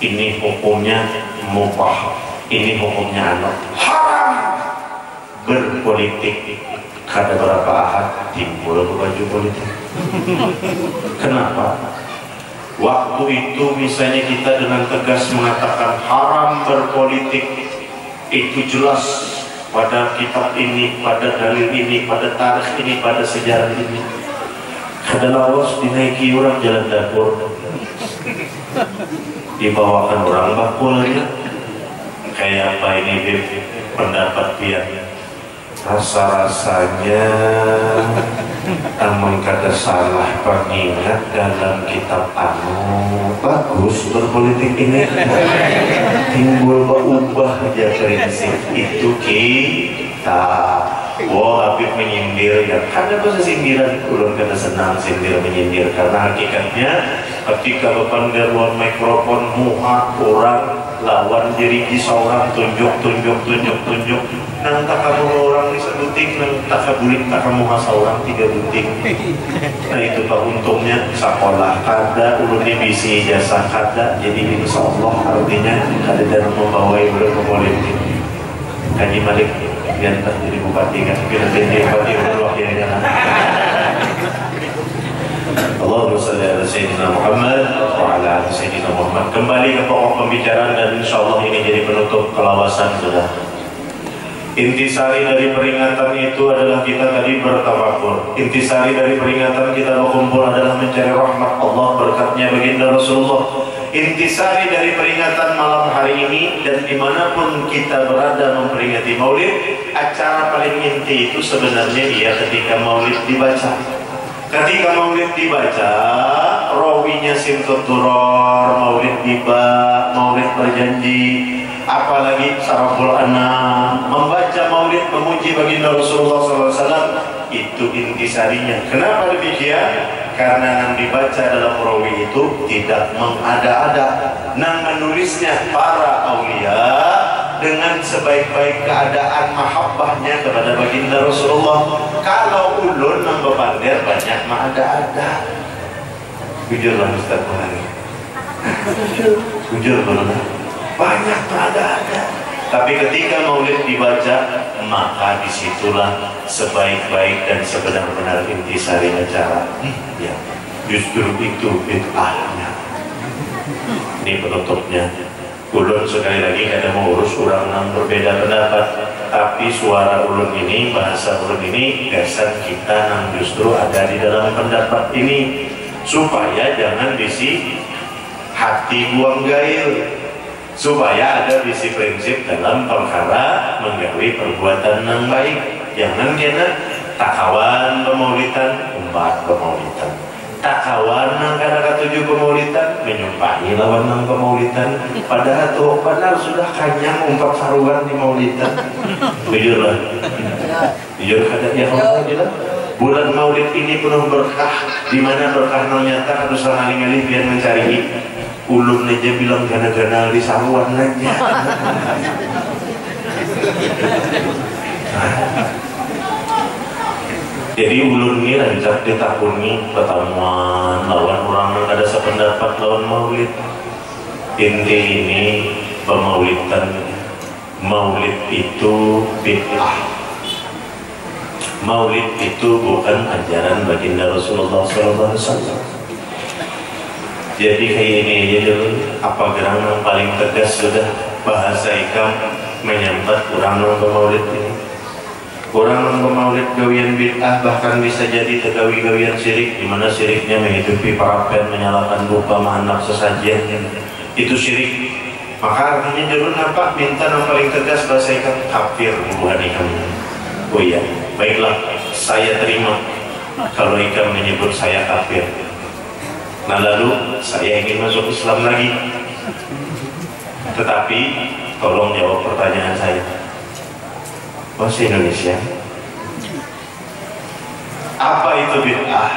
ini hukumnya mubah, ini hukumnya anak haram. Berpolitik kada berapa ahad timbul baju politik. Kenapa? Waktu itu misalnya kita dengan tegas mengatakan haram berpolitik, itu jelas pada kitab ini, pada dalil ini, pada tarikh ini, pada sejarah ini. Kada lawas dinaiki orang jalan dapur, dibawakan orang bakulnya. Kayak apa ini Bib? Pendapat dia rasa-rasanya namun kata salah pengingat dalam kitab anu bagus berpolitik ini timbul berubah aja prinsip itu kita. Wah, Habib menyindir ya, karena bahasa sindiran ulun kata senang sindir menyindir karena hakikatnya ketika bepandir luar mikrofon muha orang lawan diri seorang tunjuk nang tak kamu orang di sebuting nang tak kabulik tak kamu seorang 3 buting. Nah itu pak untungnya sekolah kada ulun bisi jasa kada, jadi insya Allah artinya kada dalam membawai ulun ke politik. Kaji Malik biar jadi bupati kan, biar jadi bupati ulun ya. Allahumma shalli ala sayyidina Muhammad wa ala ali sayyidina Muhammad. Kembali ke pokok pembicaraan dan insyaallah ini jadi penutup kelawasan sudah. Intisari dari peringatan itu adalah kita tadi bertafakur. Intisari dari peringatan kita berkumpul adalah mencari rahmat Allah berkatnya baginda Rasulullah. Intisari dari peringatan malam hari ini dan dimanapun kita berada memperingati maulid, acara paling inti itu sebenarnya ia ketika maulid dibaca. Ketika maulid dibaca, rawinya simtut duror, maulid tiba, maulid berjanji, apalagi saraful anam, membaca maulid memuji baginda Rasulullah SAW, itu intisarinya. Kenapa demikian? Karena yang dibaca dalam rawi itu tidak mengada-ada, yang menulisnya para aulia dengan sebaik-baik keadaan mahabbahnya kepada baginda Rasulullah. Kalau ulun yang bepandir banyak mengada-ada. Jujurlah Ustaz Buhari. Jujur benar. Banyak mengada-ada. Tapi ketika maulid dibaca, maka disitulah sebaik-baik dan sebenar-benar intisari acara. Ya, justru itu bid'ahnya. Ini penutupnya. Ulun sekali lagi kada mau urus orang yang berbeda pendapat, tapi suara ulun ini, bahasa ulun ini, gasan kita yang justru ada di dalam pendapat ini, supaya jangan bisi hati buang gail, supaya ada bisi prinsip dalam perkara menggawi perbuatan yang baik. Jangan kena takawan pemaulitan, umpat pemaulitan, takawan nang kada katuju pemaulitan, menyumpahi lawan nang pemaulitan, padahal tuh benar sudah kanyang umpat saruan di maulitan. Jujurlah, jujur kada ya Allah. Bulan maulid ini penuh berkah, di mana berkah nang nyata harus ngalih-ngalih biar mencari. Ulun aja bilang gana-gana di saruan aja. Jadi ulun ini rancak ditakuni pertemuan lawan orang yang ada sependapat lawan maulid. Inti ini pemaulidan, maulid itu bid'ah. Maulid itu bukan ajaran baginda Rasulullah SAW. Jadi kayak ini aja dulu, apa gerangan paling tegas sudah bahasa ikam menyambat kurang nang maulid ini. Kurang nang maulid gawian bid'ah, bahkan bisa jadi tegawi-gawian syirik, di mana syiriknya menghidupi parapen, menyalakan dupa, mahanak sesajian. Itu syirik. Maka artinya dulu nampak minta yang paling tegas bahasa ikam kafir bukan ikam. Oh iya, baiklah, saya terima kalau ikam menyebut saya kafir. Nah lalu saya ingin masuk Islam lagi. Tetapi tolong jawab pertanyaan saya. Bahasa Indonesia. Apa itu bid'ah?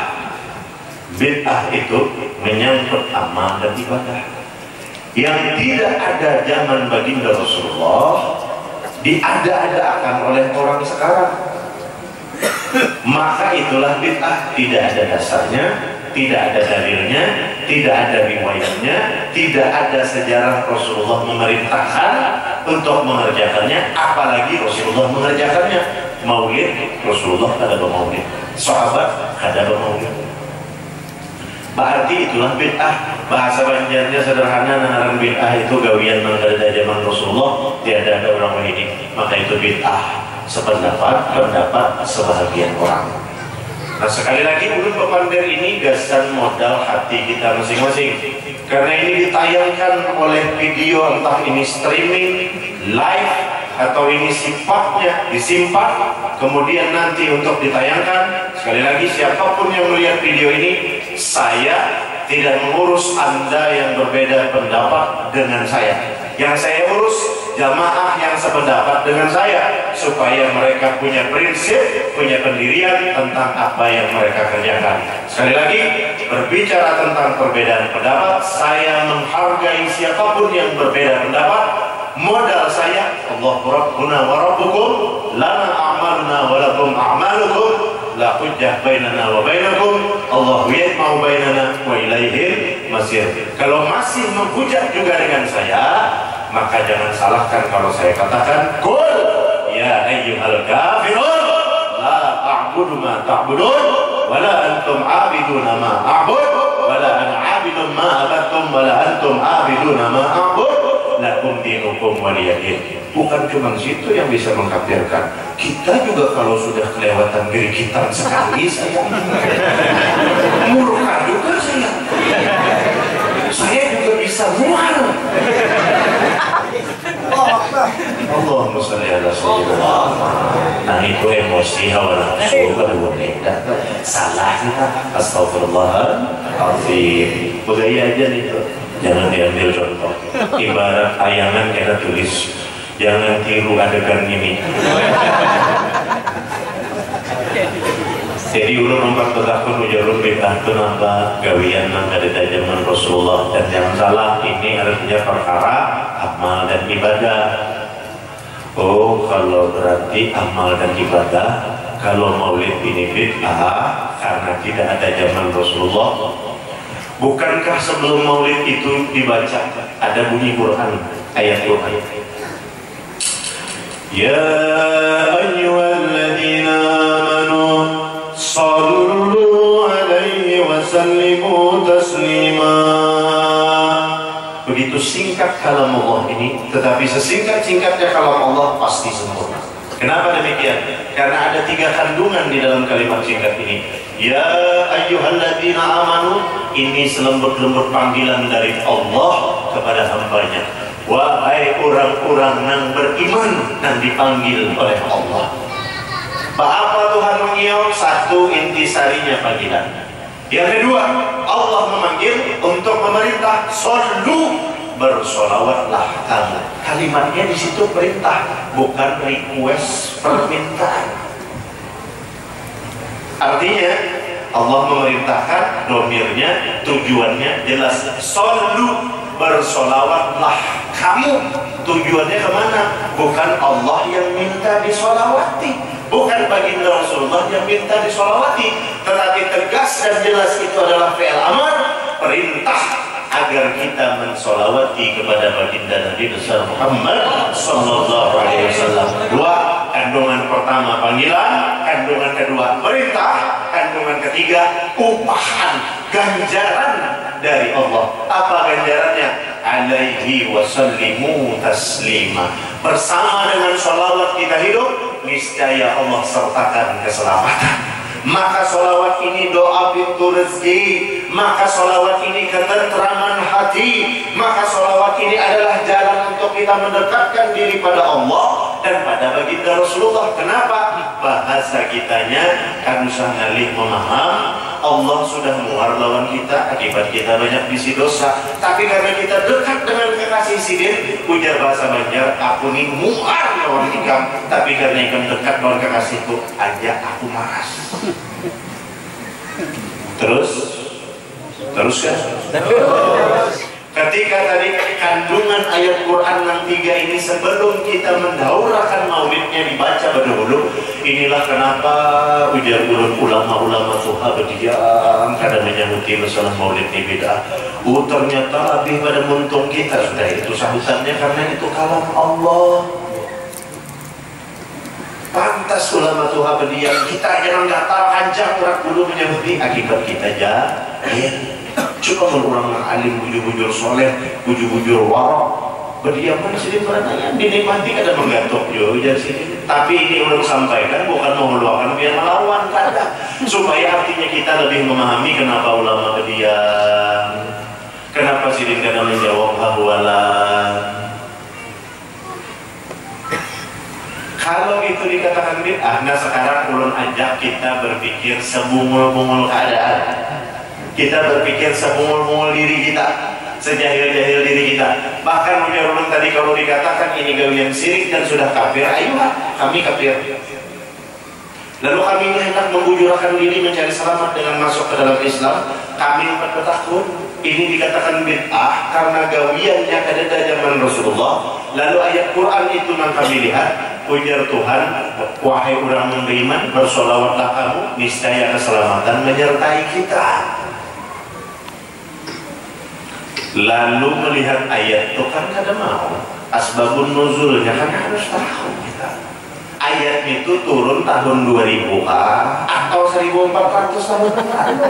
Bid'ah itu menyangkut amal dan ibadah yang tidak ada zaman baginda Rasulullah, diada-adakan oleh orang sekarang. Maka itulah bid'ah, tidak ada dasarnya, tidak ada dalilnya, tidak ada riwayatnya, tidak ada sejarah Rasulullah memerintahkan untuk mengerjakannya, apalagi Rasulullah mengerjakannya. Maulid, Rasulullah ada bermaulid, sahabat ada bermaulid. Berarti itulah bid'ah. Bahasa Banjarnya sederhana, naran bid'ah itu gawian mengada zaman Rasulullah, tiada ada orang ini. Maka itu bid'ah. Sependapat, pendapat sebahagian orang. Nah sekali lagi ulun pepandir ini gasan modal hati kita masing-masing. Karena ini ditayangkan oleh video, entah ini streaming, live, atau ini sifatnya disimpan, kemudian nanti untuk ditayangkan. Sekali lagi siapapun yang melihat video ini, saya tidak mengurus Anda yang berbeda pendapat dengan saya. Yang saya urus jamaah yang sependapat dengan saya, supaya mereka punya prinsip, punya pendirian tentang apa yang mereka kerjakan. Sekali lagi, berbicara tentang perbedaan pendapat, saya menghargai siapapun yang berbeda pendapat. Modal saya, Allahu Rabbuna wa Rabbukum, lana a'maluna wa lakum a'malukum, la hujjah bainana wa bainakum, Allahu yajma'u bainana wa ilaihil masir. Kalau masih menghujat juga dengan saya, maka jangan salahkan kalau saya katakan, qul ya ayyuhal kafirun la a'budu ma ta'budun wa la antum 'abiduna ma a'bud wa la ana 'abidun ma abattum wa la antum 'abiduna ma a'bud lakum dinukum waliyadin. Bukan cuma situ yang bisa mengkafirkan. Kita juga kalau sudah kelewatan diri kita sekali, saya murka juga saya. Saya juga bisa mual. Allahumma sholli ala sayyidina. Nah itu emosi hawa nafsu pada benda. Salah kita. Astagfirullahaladzim. Budaya aja itu. Jangan diambil contoh. Ibarat tayangan kita tulis, jangan tiru adegan ini. Jadi ulun nomor tetapkan ujarun bid'ah itu nambah gawian nang dari zaman Rasulullah. Dan jangan salah, ini artinya perkara amal dan ibadah. Oh, kalau berarti amal dan ibadah, kalau maulid ini bid'ah karena tidak ada zaman Rasulullah. Bukankah sebelum maulid itu dibaca ada bunyi Quran, ayat Quran? Ya ayyuhalladzina amanu sallu alaihi wa sallimu taslima. Begitu singkat kalam Allah ini, tetapi sesingkat-singkatnya kalam Allah pasti sempurna. Kenapa demikian? Karena ada 3 kandungan di dalam kalimat singkat ini. Ya ayyuhalladzina amanu, ini selembut-lembut panggilan dari Allah kepada hambanya. Wahai orang-orang yang beriman dan dipanggil oleh Allah. Apa Tuhan mengiau? 1, intisarinya panggilan. Yang kedua, Allah memanggil untuk memerintah, sallu, bersolawatlah kamu. Kalimatnya di situ perintah, bukan request, permintaan. Artinya Allah memerintahkan, domirnya, tujuannya jelas. Sallu, bersolawatlah kamu. Tujuannya kemana? Bukan Allah yang minta disolawati, bukan baginda Rasulullah yang minta disolawati, tetapi tegas dan jelas itu adalah fi'il amar, perintah agar kita mensolawati kepada baginda Nabi besar Muhammad sallallahu alaihi wasallam. 2, kandungan pertama panggilan, kandungan kedua perintah, kandungan ketiga upahan, ganjaran dari Allah. Apa ganjarannya? Alaihi wasallimu taslima. Bersama dengan sholawat kita hidup, niscaya Allah sertakan keselamatan. Maka sholawat ini doa pintu rezeki, maka sholawat ini ketenteraman hati, maka sholawat ini adalah jalan untuk kita mendekatkan diri pada Allah dan pada baginda Rasulullah. Kenapa? Bahasa kitanya kan usah ngalih memaham, Allah sudah muar lawan kita akibat kita banyak bisi dosa. Tapi karena kita dekat dengan kekasih sidin, ujar bahasa Banjar, aku ini muar lawan ikam. Tapi karena ikam dekat lawan kekasihku, aja aku maras. Terus kan? Ketika tadi kandungan ayat Quran yang 3 ini sebelum kita mendaurakan maulidnya dibaca berdahulu, inilah kenapa ujar ulama-ulama Muhammadiyah kadang menyahuti masalah maulid ini bid'ah. Ternyata lebih pada muntung kita sudah itu sahutannya karena itu kalam Allah. Pantas ulama Muhammadiyah kita jangan gatal panjang urat bulu menyahuti akibat kita jahil. Coba orang alim bujur-bujur soleh, bujur-bujur warok, berdiam kan sini perananya dinikmati kadang menggantung juga sini. Tapi ini ulun sampaikan bukan mau meluahkan biar melawan kadang, supaya artinya kita lebih memahami kenapa ulama berdiam, kenapa sini kadang menjawab hawalan. Kalau itu dikatakan bid'ah, nah sekarang ulun ajak kita berpikir sebungul-bungul keadaan. Kita berpikir sebungul-bungul diri kita, sejahil-jahil diri kita. Bahkan ujar ulun tadi kalau dikatakan ini gawian syirik dan sudah kafir, ayolah kami kafir. Lalu kami hendak membujurkan diri mencari selamat dengan masuk ke dalam Islam. Kami bertakun ini dikatakan bid'ah karena gawiannya ada zaman Rasulullah. Lalu ayat Quran itu yang kami lihat, ujar Tuhan, wahai orang yang beriman, bersolawatlah kamu, niscaya keselamatan menyertai kita. Lalu melihat ayat itu kan kada mau asbabun nuzulnya kan harus tahu kita. Ayat itu turun tahun 2000 atau 1400 tahun lalu.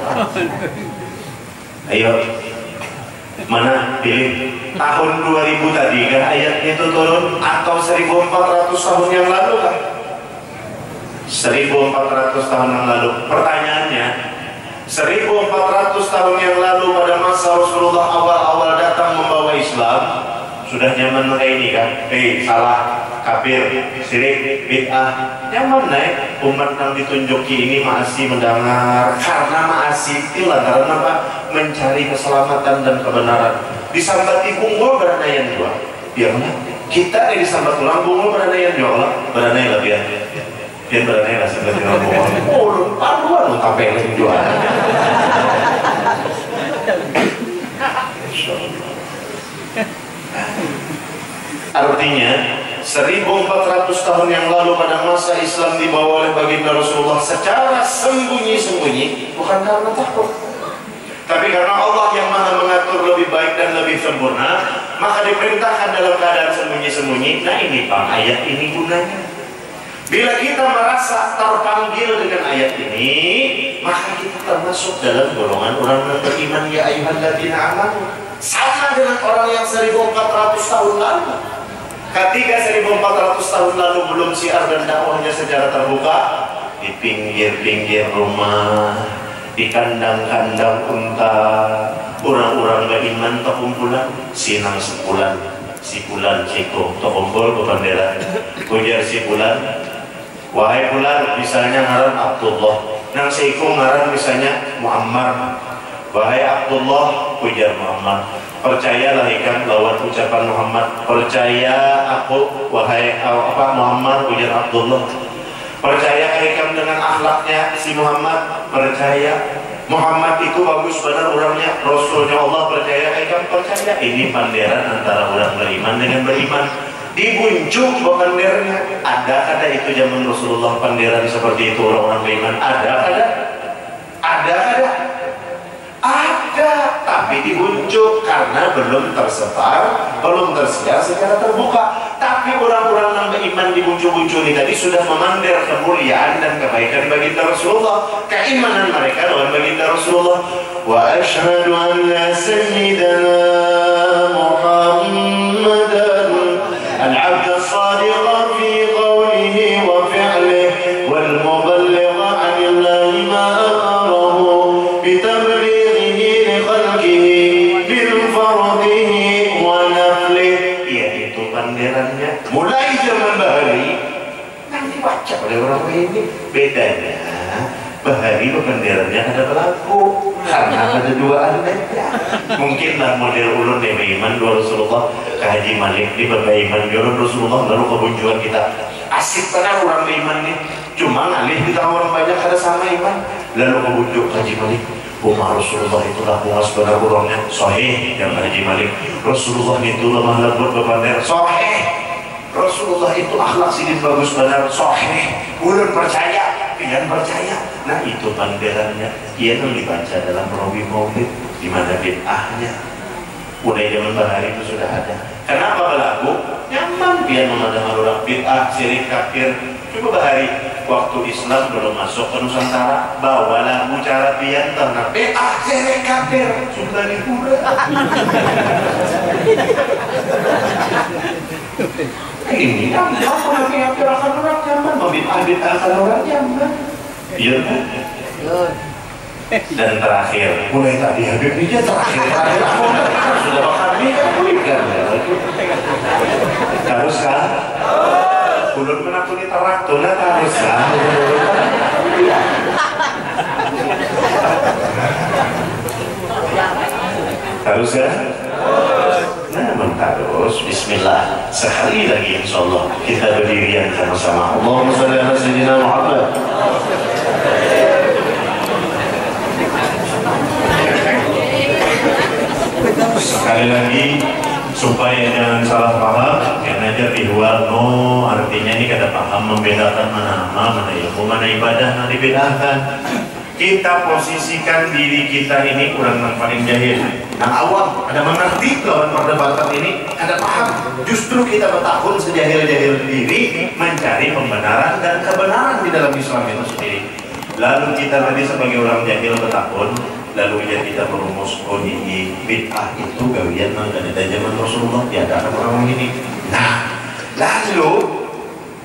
Ayo, mana pilih tahun 2000 tadi kan ayat itu turun atau 1400 tahun yang lalu kan? 1400 tahun yang lalu. Pertanyaannya, 1400 tahun yang lalu pada masa Rasulullah awal-awal datang membawa Islam, sudah nyaman kayak ini kan? Salah, kafir, syirik, bid'ah. Nyaman naik umat yang ditunjuki ini masih mendengar karena masih itu lantaran apa? Mencari keselamatan dan kebenaran. Disambati bunggul beranayan dua. Ya mana? Kita disambat ulang bunggul beranayan dua Allah, beranayan lebih ya. Dia beranayan sampai dengan bunggul. Oh, paruan untuk peleng dua. Artinya 1400 tahun yang lalu pada masa Islam dibawa oleh baginda Rasulullah secara sembunyi-sembunyi, bukan karena takut, tapi karena Allah yang maha mengatur lebih baik dan lebih sempurna, maka diperintahkan dalam keadaan sembunyi-sembunyi. Nah ini Pak, ayat ini gunanya. Bila kita merasa terpanggil dengan ayat ini, maka kita termasuk dalam golongan orang yang beriman, ya ayyuhalladzina amanu. Sama dengan orang yang 1400 tahun lalu. Ketika 1400 tahun lalu belum syiar dan dakwahnya secara terbuka, di pinggir-pinggir rumah, di kandang-kandang unta, orang-orang beriman terkumpulan, sinang sebulan, si bulan siku terkumpul ke bendera. Ujar si bulan, wahai bulan, misalnya ngaran Abdullah, nang siku ngaran misalnya Muammar. Wahai Abdullah, ujar Muhammad, percayalah ikan lawan ucapan Muhammad. Percaya aku, wahai Muhammad, ujar Abdullah. Percaya ikan dengan akhlaknya si Muhammad. Percaya Muhammad itu bagus benar orangnya, Rasulnya Allah. Percaya ikan, percaya. Ini panderan antara orang beriman dengan beriman. Dibunjuk pandernya. Ada itu zaman Rasulullah panderan seperti itu orang-orang beriman? Ada. Ada, tapi dibujuk karena belum tersebar, belum tersiar secara terbuka. Tapi orang-orang yang beriman dibujuk-bujuk ini tadi sudah memandir kemuliaan dan kebaikan baginda Rasulullah, keimanan mereka dengan baginda Rasulullah. Wa asyhadu anna sayyidana Muhammadan al-'abd as-sadiq fi qawlihi wa fi'lihi wal muballigh 'anillahi ma amarahu bi mulai zaman Bahari nanti baca oleh orang ini. Bedanya Bahari benderanya ada pelaku karena ada dua anaknya. Mungkinlah model ulun di Baiman dua Rasulullah ke Haji Malik di Baiman dua Rasulullah lalu kebunjuan kita asik benar orang Baiman ini cuma ngalih kita orang banyak ada sama iman lalu kebunjuk Haji Malik. Umar Rasulullah itulah puas benar orangnya sahih yang Haji Malik. Rasulullah itu lemah lembut bepander sahih. Rasulullah itu akhlak sidin bagus benar sahih. Ulun percaya, kalian percaya. Nah itu panderannya. Ia yang dibaca dalam rawi maulid di mana bid'ahnya. Udah zaman Bahari itu sudah ada. Kenapa berlaku? Nyaman dia memandang orang bid'ah, syirik, kafir. Coba Bahari waktu Islam belum masuk ke Nusantara bawa lagu cara pian karena bid'ah, syirik, kafir sudah dihura. Ini kan mengakhirkan orang zaman, membid'ahkan orang zaman. Iya kan? Dan terakhir, mulai tadi Habib ini terakhir aku sudah makan mie kan kulikan ya. Harus kan? Ulun menakuni teraktur, harus kan? Harus kan? Nah, harus. Bismillah. Sekali lagi insyaallah kita berdirian sama-sama. Allahumma shalli ala sayyidina Muhammad. Sekali lagi supaya jangan salah paham, yang ajar ihwal no artinya ini kada paham membedakan mana nama, mana ilmu, mana ibadah, mana dibedakan. Kita posisikan diri kita ini kurang yang paling jahil. Nah awam, ada mengerti lawan perdebatan ini, ada paham. Justru kita bertahun sejahil-jahil diri mencari pembenaran dan kebenaran di dalam Islam itu sendiri. Lalu kita tadi sebagai orang jahil bertahun, lalu kita merumus oh ini bid'ah itu gawian dari zaman Rasulullah diadakan orang ini. Nah, lalu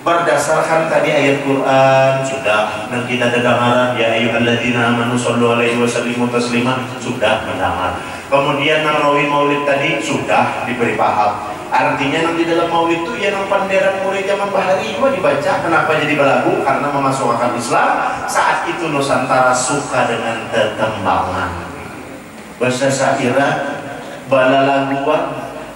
berdasarkan tadi ayat Quran sudah dan kita dengaran ya ayyuhalladzina amanu shallu alaihi wasallimu taslima sudah mendengar. Kemudian rawi maulid tadi sudah diberi paham. Artinya nanti dalam maulid itu yang panderan mulai zaman Bahari juga dibaca. Kenapa jadi belagu? Karena memasukkan Islam. Saat itu Nusantara suka dengan tetembangan. Bahasa syairah, bala laguan,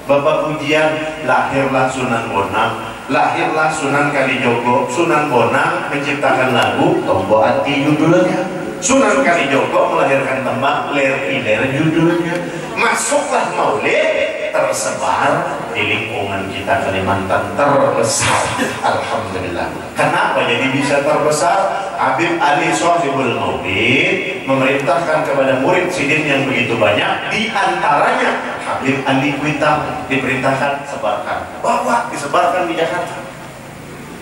bapak pujian, lahirlah Sunan Bonang. Lahirlah Sunan Kalijogo. Sunan Bonang menciptakan lagu Tombo Ati judulnya. Sunan Kalijogo melahirkan tembang Ler Iler judulnya. Masuklah maulid, tersebar di lingkungan kita Kalimantan terbesar. Alhamdulillah. Kenapa jadi bisa terbesar? Habib Ali Sohibul Maulid memerintahkan kepada murid sidin yang begitu banyak, di antaranya Habib Ali Kuitang diperintahkan sebarkan, bawa disebarkan di Jakarta.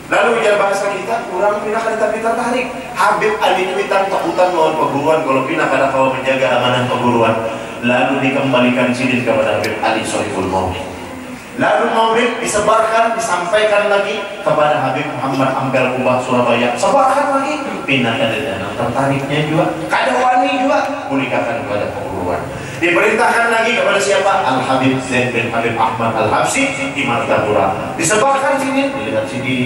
Lalu biar bahasa kita kurang pindah kada kita tarik. Habib Ali Kuitang takutan lawan perguruan kalau pindah kada kau menjaga amanah perguruan. Lalu dikembalikan sidin kepada Habib Ali Sohibul Maulid. Lalu maulid disebarkan, disampaikan lagi kepada Habib Muhammad Ampel Kubah Surabaya. Sebarkan lagi, pindah dari dana tertariknya juga, kadawani juga, pulihkan kepada perguruan. Diperintahkan lagi kepada siapa? Al-Habib Zain bin Habib Ahmad Al-Habsyi di Martapura. Disebarkan sini, dilihat sini,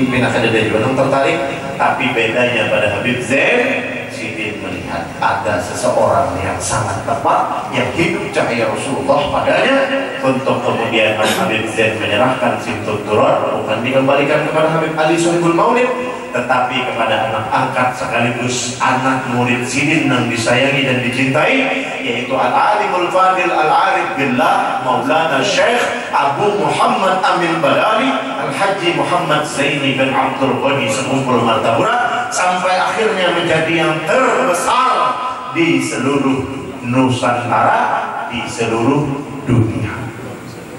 pindah ke dada juga tertarik. Tapi bedanya pada Habib Zain, Sidin melihat ada seseorang yang sangat tepat yang hidup cahaya Rasulullah padanya. Untuk kemudian Habib Zain menyerahkan Simtud Duror bukan dikembalikan kepada Habib Ali Sohibul Maulid, tetapi kepada anak angkat sekaligus anak murid Sidin yang disayangi dan dicintai, yaitu Al-Alimul Fadil Al-Arif Billah Maulana Syekh Abu Muhammad Amin Badali Al-Haji Muhammad Zaini bin Abdul Ghani Sekumpul Martapura, sampai akhirnya menjadi yang terbesar di seluruh Nusantara, di seluruh dunia.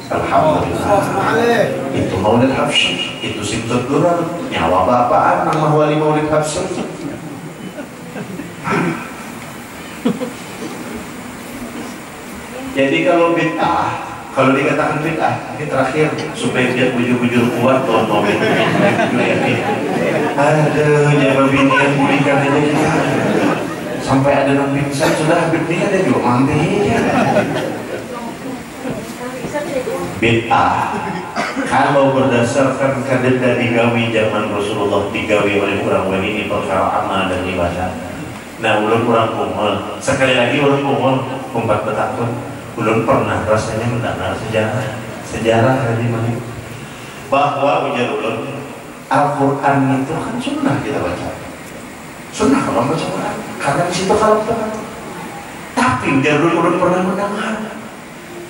Alhamdulillah. Itu Maulid Habsyi, itu Simtud Durar, nyawa bapaan nama wali Maulid Habsyi. Jadi kalau bid'ah, kalau dikatakan bid'ah, ini terakhir supaya dia bujur-bujur kuat tahun Maulid. Aduh, jangan binian bulikan aja kita. Sampai ada yang pingsan sudah berdiri ada juga mandi. Bid'ah kalau berdasarkan kadeda digawi zaman Rasulullah, digawi oleh orang wali ini perkara amal dan ibadah. Nah, ulun kurang kumul. Sekali lagi ulun kumul kumpat betakun. Ulun pernah rasanya mendengar sejarah tadi bahwa ujar ulun Al-Quran itu kan sunnah kita baca. Sunnah kalau baca Quran karena di situ kalau Quran. Tapi ujar ulun pernah mendengar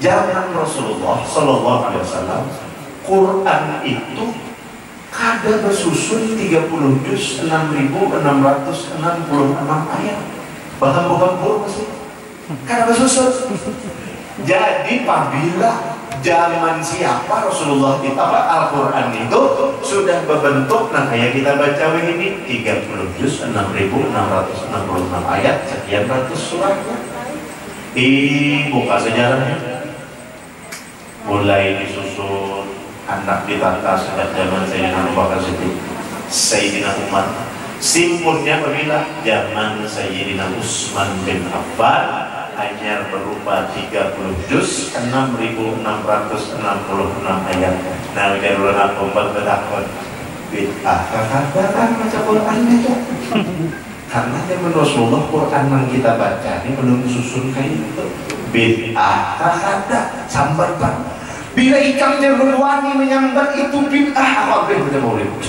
zaman Rasulullah Sallallahu Alaihi Wasallam Quran itu kada bersusun 30 juz 6.666 ayat. Bahkan bukan masih kada bersusun. Jadi apabila zaman siapa Rasulullah kita Al-Quran itu sudah berbentuk, nah kayak kita baca ini 30 juz 6.666 ayat, sekian ratus suratnya. Buka sejarahnya. Mulai disusun anak ditata sejak zaman Sayyidina Abu Bakar Siddiq, Sayyidina Umar. Simpunnya apabila zaman Sayyidina Utsman bin Affan hanya berupa 30 juz 6.666 ayat. Nah, jalur anak kompat bertakon bid'ah kakak baca Quran aja. Karena zaman Rasulullah Quran yang kita baca ini belum susun kayak itu. Bid'ah kakak sambat pak. Bila ikan jalur wangi menyambat itu bid'ah apa boleh mau ribut.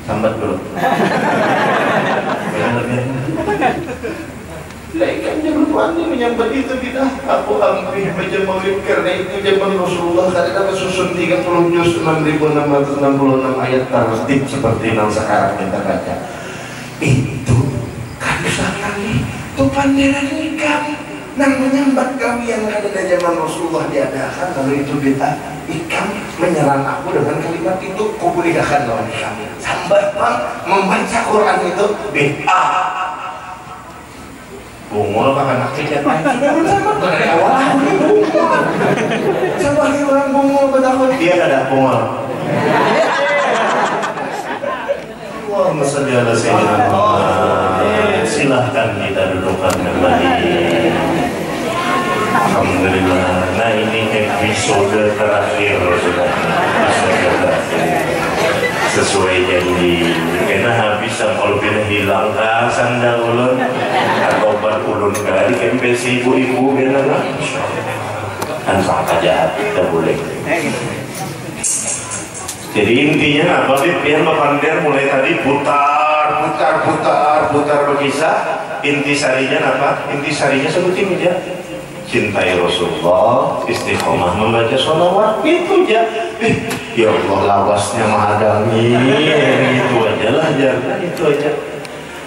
Sambat dulu. Ikan jalur wangi menyambat itu bid'ah. Aku amri baca maulid karena itu zaman Rasulullah karena susun 30 juz 6.666 ayat tertib seperti yang sekarang kita baca. Itu kan sekali itu pandangan ikan yang menyambat kami yang ada di zaman Rasulullah diadakan. Kalau itu bid'ah, ikan menyerang aku dengan kalimat itu, kau bolehkan lawan kami. Sambat bang membaca Quran itu bid'ah. Bungul pak anak kecil dari awal aku bungul. Sampai orang bungul bertakut dia ada bungul. Allahumma sholli ala sayyidina Muhammad. Silahkan kita dudukkan kembali. Alhamdulillah. Nah, ini episode terakhir sudah. Sesuai janji. Karena habis kalau bila hilang sandal ulun atau obat ulun kali kan biasa ibu-ibu biar lah. Kan sangat jahat kita boleh. Jadi intinya apa? Biar Bapander mulai tadi putar berkisah. Intisarinya apa? Intisarinya sebutin aja. Cintai Rasulullah, istiqomah membaca sholawat, itu aja. Ya Allah, lawasnya mahadami, itu aja lah, itu aja.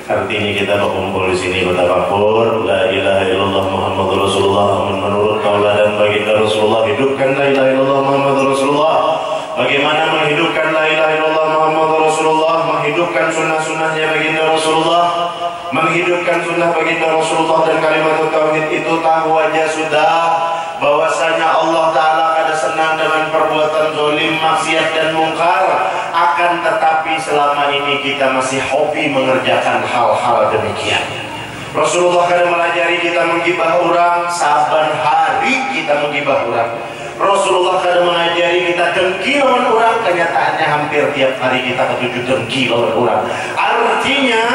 Artinya kita berkumpul di sini bertafakkur, la ilaha illallah Muhammadur Rasulullah, menurut tauladan baginda Rasulullah, hidupkan la ilaha illallah Muhammadur Rasulullah. Bagaimana menghidupkan la ilaha illallah Muhammadur Rasulullah, menghidupkan sunnah-sunnahnya baginda Rasulullah, menghidupkan sunnah baginda Rasulullah dan kalimat tauhid itu tahu aja sudah bahwasanya Allah Ta'ala kada senang dengan perbuatan zalim, maksiat dan mungkar. Akan tetapi selama ini kita masih hobi mengerjakan hal-hal demikian. Rasulullah kada mengajari kita menggibah orang, saban hari kita menggibah orang. Rasulullah kada mengajari kita dengki lawan orang, kenyataannya hampir tiap hari kita ketujuh dengki lawan orang. Artinya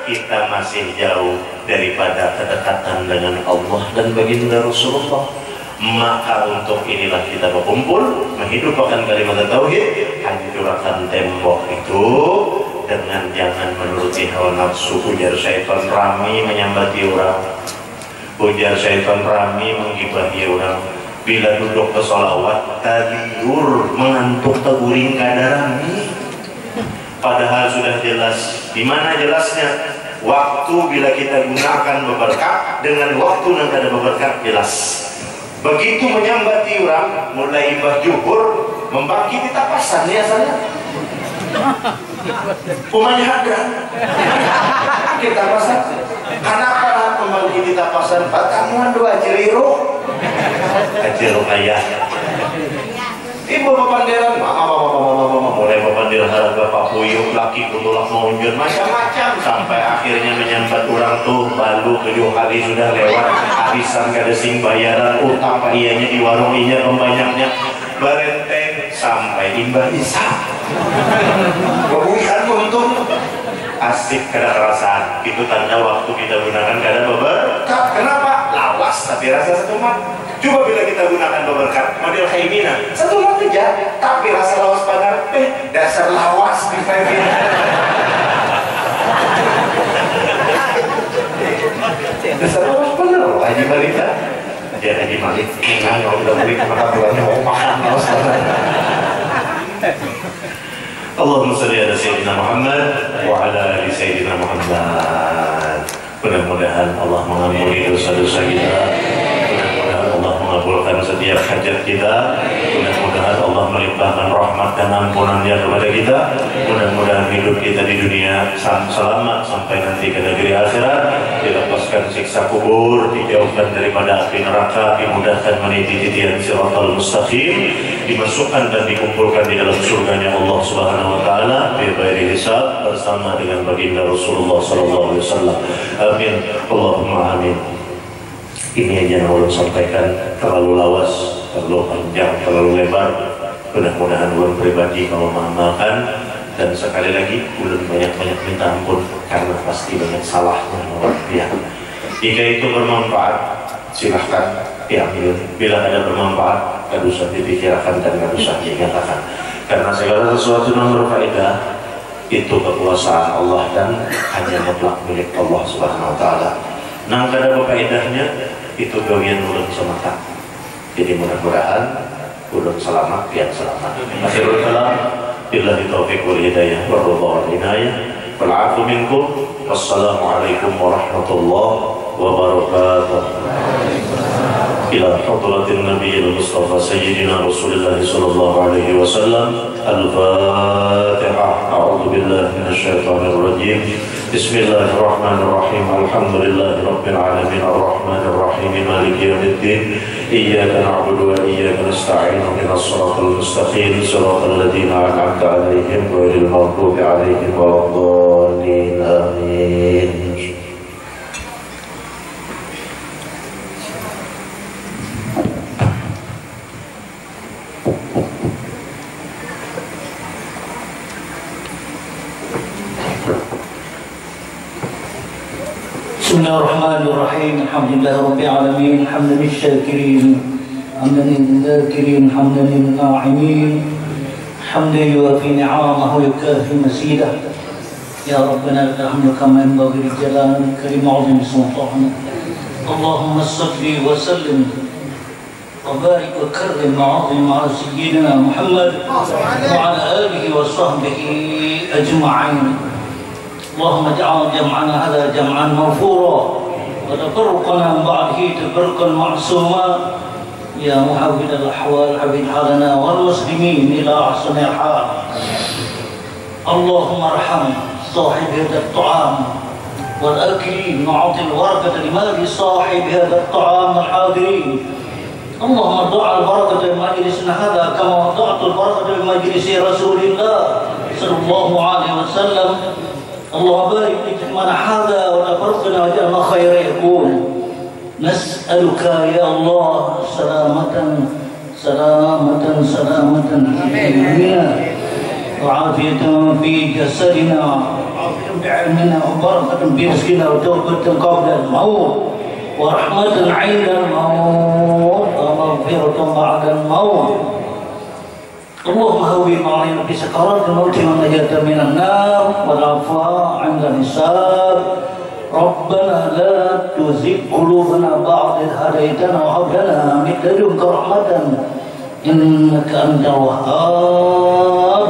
kita masih jauh daripada kedekatan dengan Allah dan baginda Rasulullah. Maka untuk inilah kita berkumpul menghidupkan kalimat tauhid, hancurkan tembok itu dengan jangan menuruti hawa nafsu. Ujar syaitan rami menyambati orang, ujar syaitan rami menggibahi orang. Bila duduk ke sholawat tadiur mengantuk teguring kada rami, padahal sudah jelas Di mana jelasnya? Waktu bila kita gunakan beberkat dengan waktu yang ada beberkat jelas. Begitu menyambati orang, mulai imbah juhur, membagi di tapasan ya saya. Umanya ada. Kita pasan. Kenapa membagi di tapasan? Patamuan dua jeriro. Jeriro ayah. Ibu papanderan, mama mulai papanderan harga Pak Puyuh, laki kutulak maunjur, macam-macam sampai akhirnya menyambat orang tuh balu 7 hari sudah lewat, arisan kada sing bayaran utang Pak ianya di warung inya pembanyaknya barenteng sampai imbah isa. Kemudian untung asik kada kerasaan, itu tanda waktu kita gunakan kada beberkat. Kenapa? Lawas tapi rasa satu mat. Coba bila kita gunakan beberkat model Khaimina, satu mat aja, tapi rasa lawas panar, dasar lawas di Khaimina. Dasar lawas panar loh, Haji Malika. Dia Haji Malik, ingat kalau udah beli maka bulannya mau makan lawas panar. Allahumma salli ala Sayyidina Muhammad wa ala ali Sayyidina Muhammad. Mudah-mudahan Allah mengampuni dosa-dosa kita. Mudah-mudahan Allah mengabulkan setiap hajat kita. Mudah-mudahan Allah melimpahkan rahmat dan ampunannya kepada kita. Mudah-mudahan hidup kita di dunia selamat sampai nanti ke negeri akhirat, dilepaskan siksa kubur, dijauhkan daripada api neraka, dimudahkan meniti titian siratal mustaqim, dimasukkan dan dikumpulkan di dalam surganya Allah Subhanahu wa taala bighairi hisab bersama dengan baginda Rasulullah sallallahu alaihi wasallam. Amin. Allahumma amin. Ini aja yang ulun sampaikan, terlalu lawas, terlalu panjang, terlalu lebar. Mudah-mudahan ulun pribadi mau mengamalkan, dan sekali lagi ulun banyak-banyak minta ampun karena pasti banyak salahnya ya. Jika itu bermanfaat, silahkan diambil. Bila ada bermanfaat, gak usah dipikirkan dan gak usah dinyatakan. Karena segala sesuatu yang berfaedah itu kekuasaan Allah dan hanya mutlak milik Allah Subhanahu wa taala. Nang kada berfaedahnya itu gawian ulun semata. Jadi mudah-mudahan ulun selamat yang selamat. Akhirul kalam, billahi taufiq wal hidayah wa ridha wal inayah. Wal 'afu minkum. Wassalamualaikum warahmatullahi wabarakatuh. Ila hadratin Nabiyil Mustafa Sayyidina Rasulullah sallallahu alaihi wasallam. Al-Fatihah. A'udzu billahi minasyaitonir rajim. Bismillahirrahmanirrahim. Alhamdulillahi rabbil alamin arrahmanir rahim maliki yaumiddin. Iyyaka na'budu wa iyyaka nasta'in. Ihdinas siratal mustaqim. Siratal ladzina an'amta 'alaihim ghairil maghdubi 'alaihim waladdallin. Amin. Bismillahirrahmanirrahim. Alhamdulillahirabbil alamin. Hamdan lisyakirin, hamdan lidzakirin, hamdan linna'imin, hamdan yuwafi ni'amahu yukafi masidah. Ya Rabbana lakal hamdu kama yanbaghi li jalali karim 'azimi sultanik. Allahumma shalli wa sallim wa barik wa karrim 'azim 'ala sayyidina Muhammad wa 'ala alihi wa sahbihi ajma'in. اللهم اجعل جمعنا هذا جمعا مغفورا وتفرقنا من بعده تفرقا معصوما يا محول الاحوال حبب حالنا والمسلمين الى احسن الحال. اللهم ارحم صاحب هذا الطعام والاكلين واعط البركه لمال صاحب هذا الطعام الحاضرين. اللهم ارضع البركه بمجلسنا هذا كما وضعت البركه بمجلس رسول الله صلى الله عليه وسلم. اللهم بارك في جمعنا هذا وتفرقنا وجعلنا خير يكون. نسألك يا الله سلامة سلامة سلامة في ديننا وعافية في جسدنا وعافية بعلمنا وبركة في رزقنا وتوبة قبل الموت ورحمة عند الموت ومغفرة بعد الموت. اللهم هون علينا في سكرات الموت والنجاة من النار والعفاء عند الحساب. ربنا لا تزغ قلوبنا بعد إذ هديتنا وهب لنا من لدنك رحمة إنك أنت الوهاب.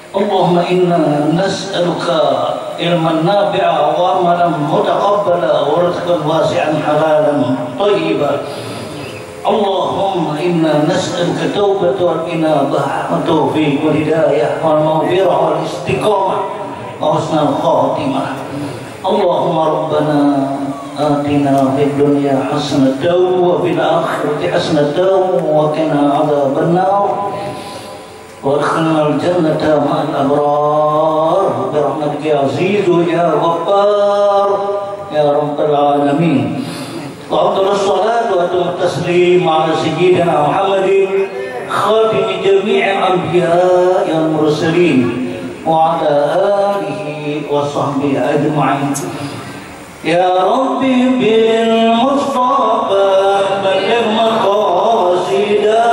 اللهم إنا نسألك علما نافعا وعملا متقبلا ورزقا واسعا حلالا طيبا. اللهم إنا نسألك توبة والإنابة والتوفيق والهداية والمغفرة والاستقامة وحسن الخاتمة. اللهم ربنا آتنا في الدنيا حسنة وفي الآخرة حسنة وقنا عذاب النار وادخلنا الجنة مع الأبرار برحمتك يا عزيز يا غفار يا رب العالمين. وأفضل الصلاة وأتم التسليم على سيدنا محمد خاتم جميع الأنبياء والمرسلين وعلى آله وصحبه أجمعين. يا ربي بالمصطفى بلغ مقاصدنا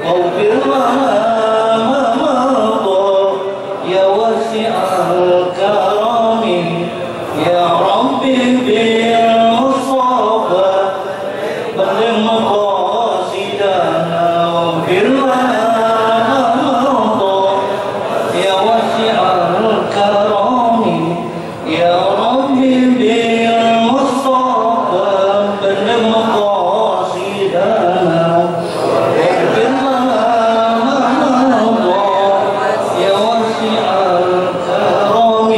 واغفر لنا ما مضى يا واسع الكرم. يا ربي بالمصطفى بلغ مقاصدنا واغفر لنا ما مضى يا واسع الكرم. يا ربي بالمصطفى بلغ مقاصدنا واغفر لنا ما مضى يا واسع الكرم.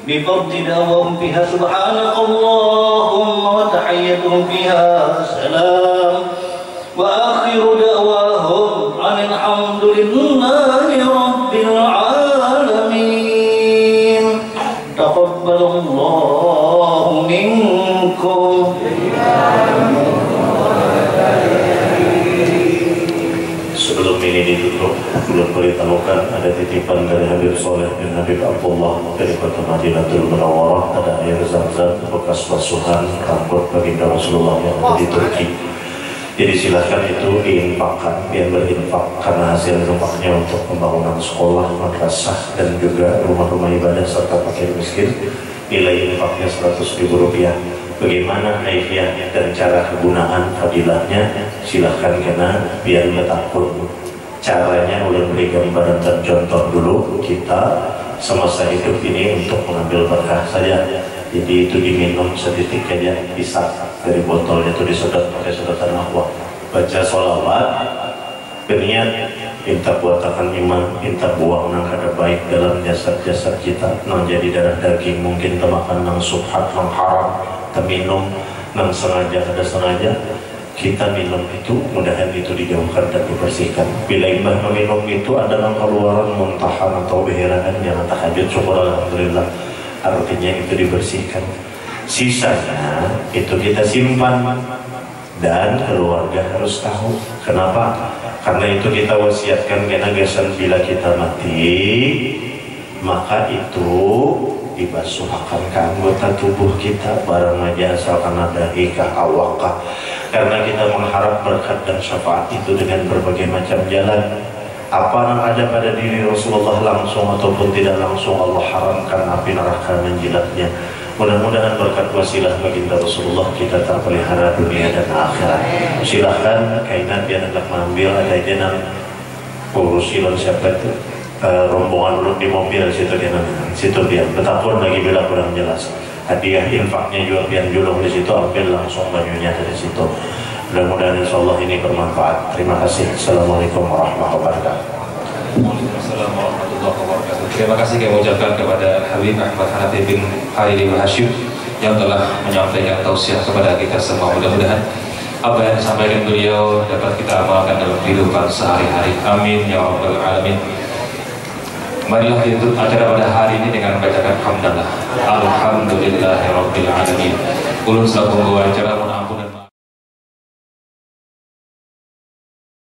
بفضل دوام بها سبحانك اللهم وتحيتهم فيها سلام وآخر دعواهم أن الحمد لله رب العالمين. تقبل الله منكم. Sebelum ini ditutup, belum beritahukan ada titipan dari Habib Soleh bin Habib Abdullah dari kota Madinatul Munawwarah. Ada air zam-zam bekas basuhan rambut baginda Rasulullah yang ada di Turki. Jadi silahkan itu diinfakkan, biar berinfak karena hasil infaknya untuk pembangunan sekolah, madrasah dan juga rumah-rumah ibadah serta fakir miskin. Nilai infaknya Rp100.000. Bagaimana kaifiah dan cara kegunaan fadilahnya silahkan karena biar takut. Caranya boleh beri gambaran dan contoh dulu kita semasa hidup ini untuk mengambil berkah saja. Jadi itu diminum setitik aja, bisa dari botolnya itu disedot pakai sedotan aqua. Baca sholawat, berniat minta kuatakan iman, minta buang nang kada baik dalam jasad-jasad kita, nang jadi darah daging mungkin temakan nang subhat nang haram, minum nang sengaja kada sengaja. Kita minum itu mudahan itu dijauhkan dan dibersihkan. Bila imbah meminum itu adalah keluaran muntahan atau beherangan yang tahajud, syukur alhamdulillah, artinya itu dibersihkan. Sisanya itu kita simpan dan keluarga harus tahu. Kenapa? Karena itu kita wasiatkan karena gesan bila kita mati maka itu dibasuhkan ke anggota tubuh kita, barang aja asalkan ada ikah awakah, karena kita mengharap berkat dan syafaat itu dengan berbagai macam jalan. Apa yang ada pada diri Rasulullah langsung ataupun tidak langsung Allah haramkan api neraka menjilatnya. Mudah-mudahan berkat wasilah baginda Rasulullah kita terpelihara dunia dan akhirat. Silahkan kainan dia hendak mengambil, ada jenang urusilan siapa itu rombongan dulu di mobil situ dia betapun lagi bila kurang jelas. Hadiah infaknya juga pian julung di situ, ambil langsung banyunya dari situ. Mudah-mudahan insyaallah ini bermanfaat. Terima kasih. Assalamualaikum warahmatullahi wabarakatuh. Waalaikumsalam warahmatullahi wabarakatuh. Terima kasih kami ucapkan kepada Habib Ahmad Hanafi bin Khalil bin Hashim yang telah menyampaikan tausiah kepada kita semua. Mudah-mudahan apa yang disampaikan beliau dapat kita amalkan dalam kehidupan sehari-hari. Amin ya rabbal alamin. Marilah kita tutup acara pada hari ini dengan membacakan hamdalah. Alhamdulillahirabbil alamin. Ulun selaku pembawa acara